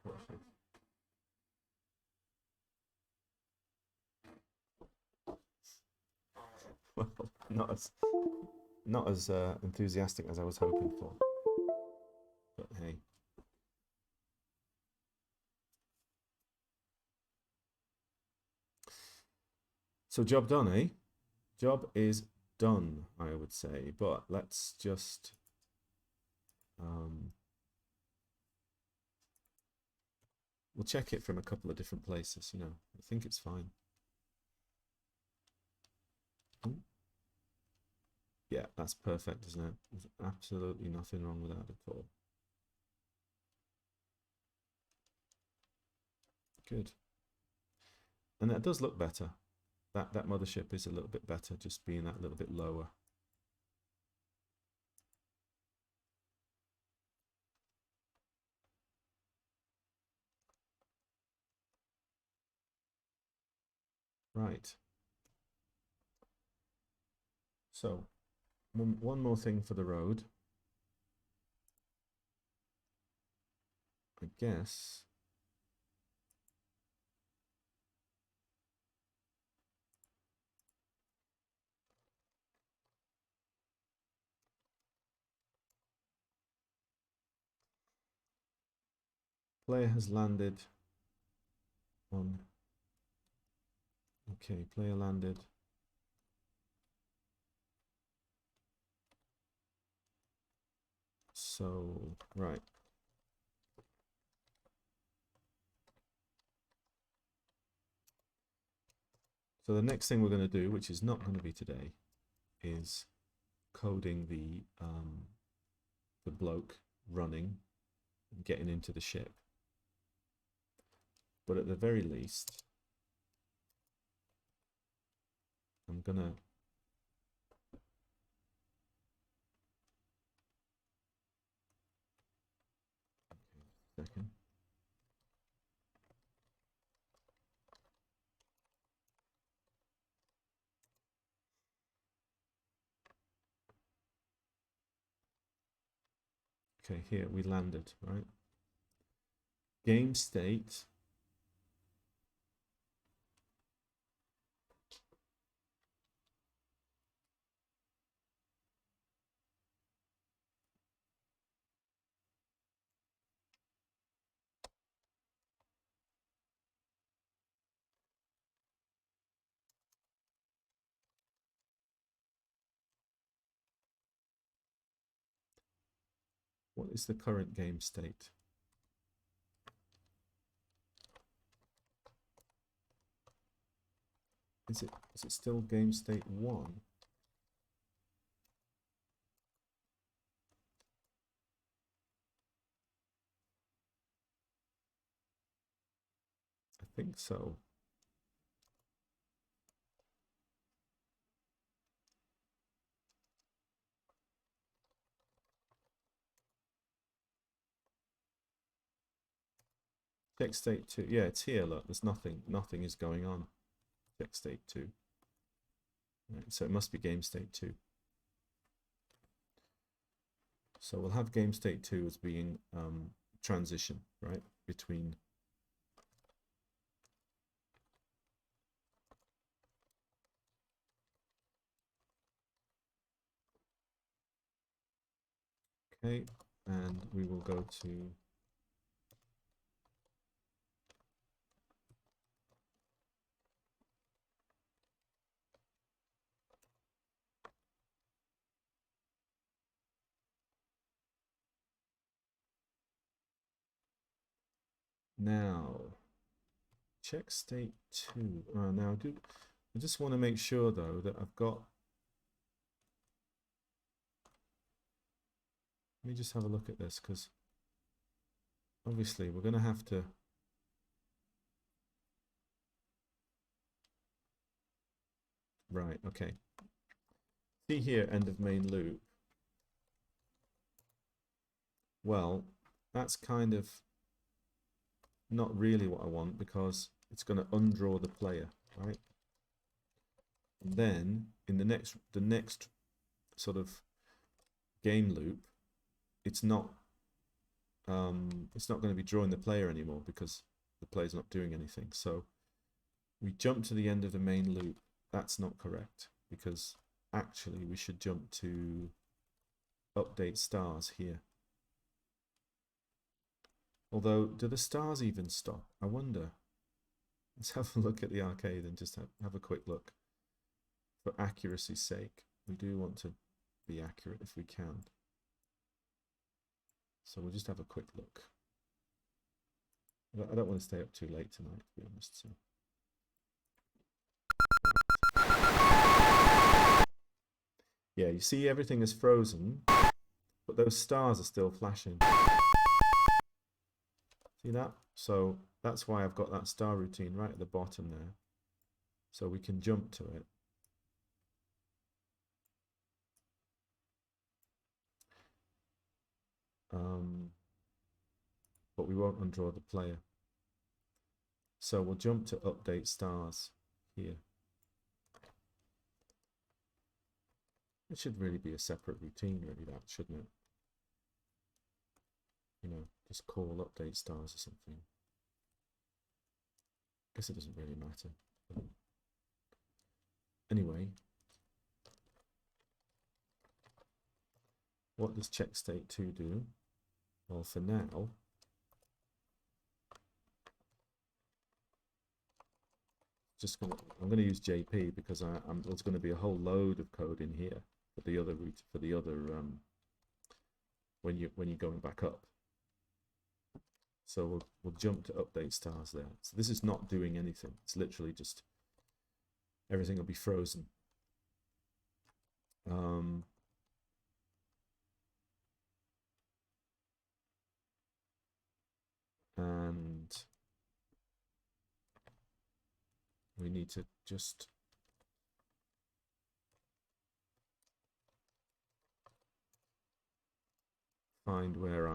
Well, not as enthusiastic as I was hoping for. But hey. So job done, eh? Job is done, I would say. But let's just we'll check it from a couple of different places, you know. I think it's fine. Yeah, that's perfect, isn't it? There's absolutely nothing wrong with that at all. Good. And that does look better. That mothership is a little bit better, just being that little bit lower. Right. So, one more thing for the road. I guess. Player has landed on. Okay, player landed. So, right. So the next thing we're going to do, which is not going to be today, is coding the bloke running and getting into the ship. But at the very least, I'm going to second. Okay, here we landed, right? Game state. What is the current game state? Is it still game state 1? I think so. Check state 2. Yeah, it's here, look. There's nothing is going on. Check state 2. Right, so it must be game state 2. So we'll have game state 2 as being transition, right? Between okay, and we will go to now check state 2. Now I just want to make sure though that I've got, let me just have a look at this, because obviously we're going to have to right, okay. See here, end of main loop. Well, that's kind of not really what I want, because it's going to undraw the player, right? And then in the next sort of game loop, it's not going to be drawing the player anymore because the player's not doing anything. So we jump to the end of the main loop. That's not correct, because actually we should jump to update stars here. Although, do the stars even stop? I wonder. Let's have a look at the arcade and just have a quick look. For accuracy's sake, we do want to be accurate if we can. So we'll just have a quick look. I don't want to stay up too late tonight, to be honest. So. Yeah, you see everything is frozen, but those stars are still flashing. See that? So that's why I've got that star routine right at the bottom there. So we can jump to it. But we won't undraw the player. So we'll jump to update stars here. It should really be a separate routine, really, that, shouldn't it? You know, just call update stars or something. I guess it doesn't really matter. But anyway, what does check state 2 do? Well, for now, I'm gonna use JP because there's going to be a whole load of code in here for the other route, for the other when you're going back up. So we'll jump to update stars there. So this is not doing anything. It's literally just everything will be frozen. And we need to just find where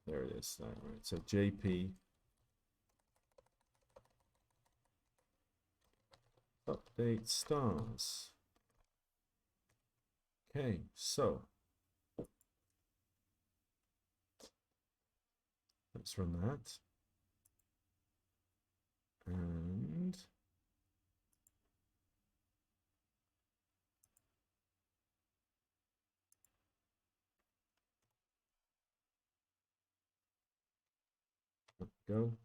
there it is. Right. So JP update stars. Okay, so let's run that. And go.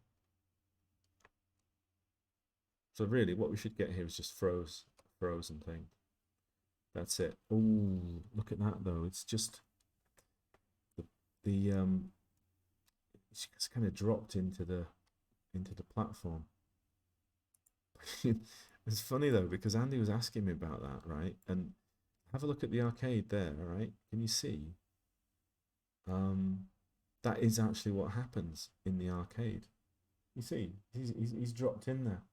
So really what we should get here is just frozen thing. That's it. Oh, look at that though. It's just it's kind of dropped into the platform. It's funny though, because Andy was asking me about that, right? And have a look at the arcade there, all right? Can you see? That is actually what happens in the arcade. You see, he's dropped in there.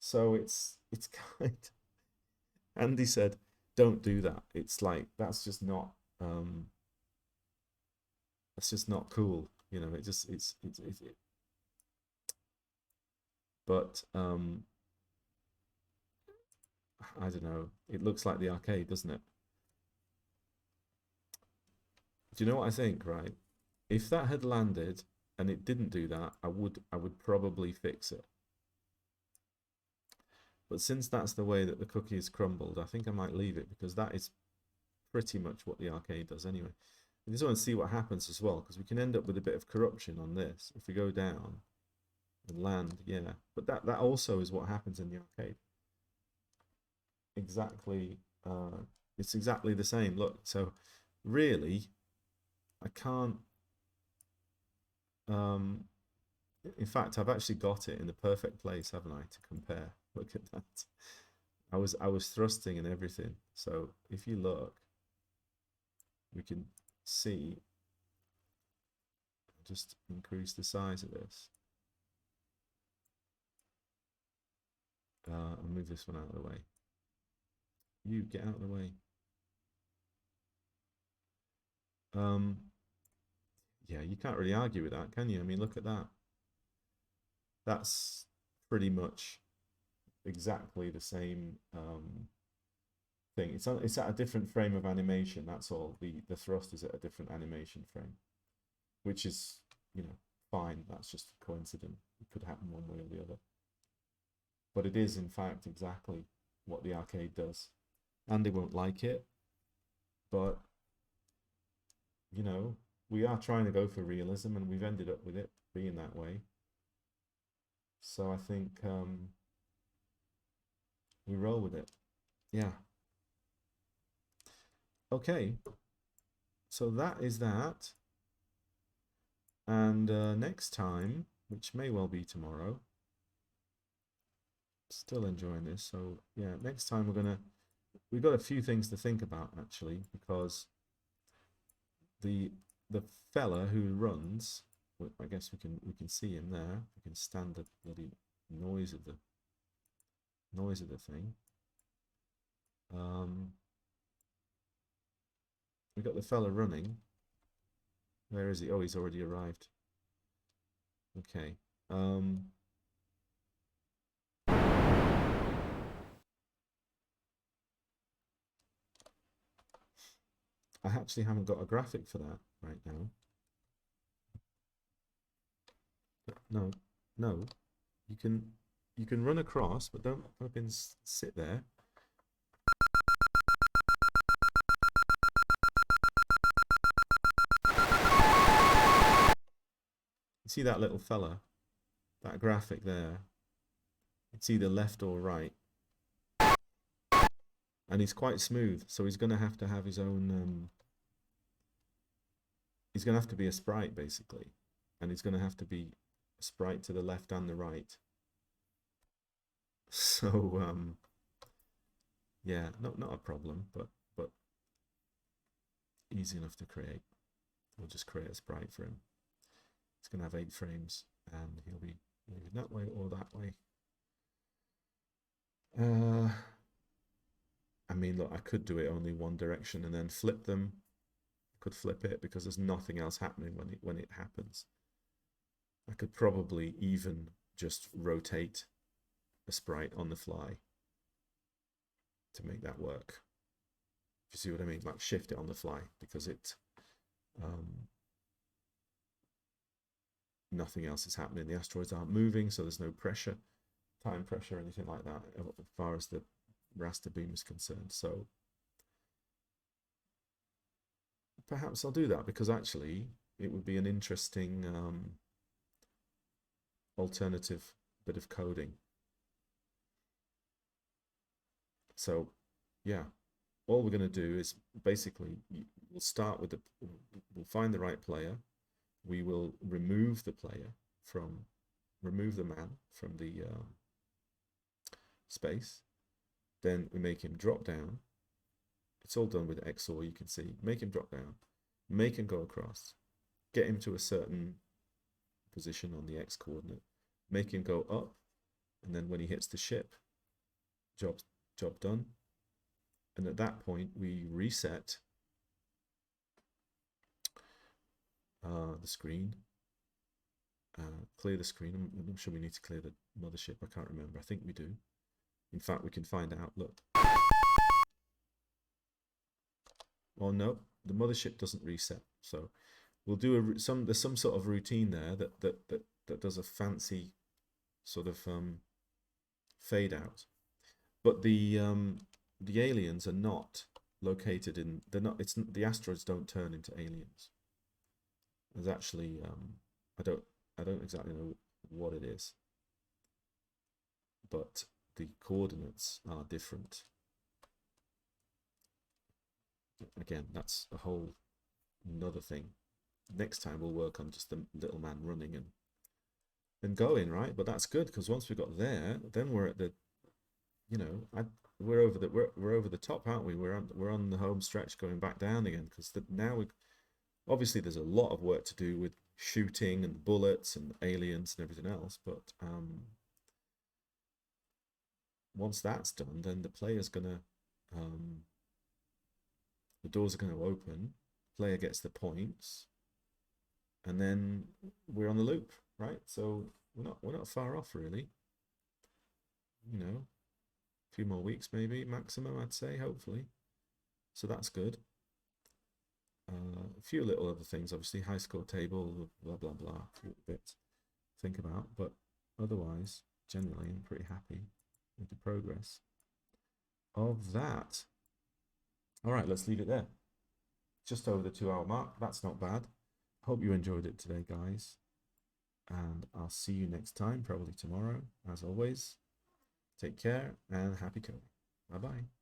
So it's kind. Andy said, "Don't do that." It's like that's just not cool, you know. But I don't know. It looks like the arcade, doesn't it? Do you know what I think, right? If that had landed and it didn't do that, I would probably fix it. But since that's the way that the cookie is crumbled, I think I might leave it, because that is pretty much what the arcade does anyway. I just want to see what happens as well, because we can end up with a bit of corruption on this if we go down and land. Yeah, but that also is what happens in the arcade. Exactly, it's exactly the same. Look, so really, I can't. In fact, I've actually got it in the perfect place, haven't I, to compare? Look at that. I was thrusting and everything. So if you look, we can see. Just increase the size of this. I'll move this one out of the way. You get out of the way. Yeah, you can't really argue with that, can you? I mean, look at that. that's pretty much exactly the same thing. It's at a different frame of animation. That's all. The thrust is at a different animation frame, which is, you know, fine. That's just coincident. It could happen one way or the other. But it is in fact exactly what the arcade does. Andy won't like it, but you know, we are trying to go for realism, and we've ended up with it being that way. So I think we roll with it. Yeah. Okay. So that is that. And next time, which may well be tomorrow, still enjoying this. So yeah, next time we've got a few things to think about actually, because the fella who runs, I guess we can see him there. We can stand the bloody noise of the thing. We got the fella running. Where is he? Oh, he's already arrived. Okay. I actually haven't got a graphic for that right now. No, no. You can run across, but don't flipping sit there. You see that little fella? That graphic there? It's either left or right. And he's quite smooth, so he's going to have his own... he's going to have to be a sprite, basically. And he's going to have to be a sprite to the left and the right. So, yeah, not a problem, but easy enough to create. We'll just create a sprite for him. It's going to have 8 frames, and he'll be moving that way or that way. I mean, look, I could do it only one direction and then flip them. I could flip it because there's nothing else happening when it happens. I could probably even just rotate a sprite on the fly to make that work. If you see what I mean, like shift it on the fly, because nothing else is happening. The asteroids aren't moving, so there's no pressure, time pressure, or anything like that, as far as the raster beam is concerned. So perhaps I'll do that, because actually it would be an interesting alternative bit of coding. So yeah, all we're going to do is basically we'll start with we'll find the right player. We will remove the man from the space. Then we make him drop down. It's all done with XOR, you can see. Make him drop down, make him go across, get him to a certain position on the X coordinate, make him go up, and then when he hits the ship, job done. And at that point, we reset the screen, clear the screen. I'm not sure we need to clear the mothership. I can't remember. I think we do. In fact, we can find out. Look. Well, no, the mothership doesn't reset. So we'll do there's some sort of routine there that does a fancy sort of fade out. But the aliens are not located in. The asteroids don't turn into aliens. There's actually I don't exactly know what it is, but the coordinates are different. Again, that's a whole another thing. Next time we'll work on just the little man running and going, right? But that's good, because once we got there, then we're at the, you know, we're over the top, aren't we? We're on the home stretch, going back down again, because now obviously there's a lot of work to do with shooting and bullets and aliens and everything else, but once that's done, then the player's gonna the doors are going to open, player gets the points, and then we're on the loop. right? So we're not far off really. You know, a few more weeks maybe maximum, I'd say, hopefully. So that's good. A few little other things, obviously, high score table, blah blah blah, bits think about, but otherwise, generally, I'm pretty happy with the progress of that. All right, let's leave it there. Just over the 2 hour mark. That's not bad. Hope you enjoyed it today, guys. And I'll see you next time, probably tomorrow, as always. Take care and happy coding. Bye bye.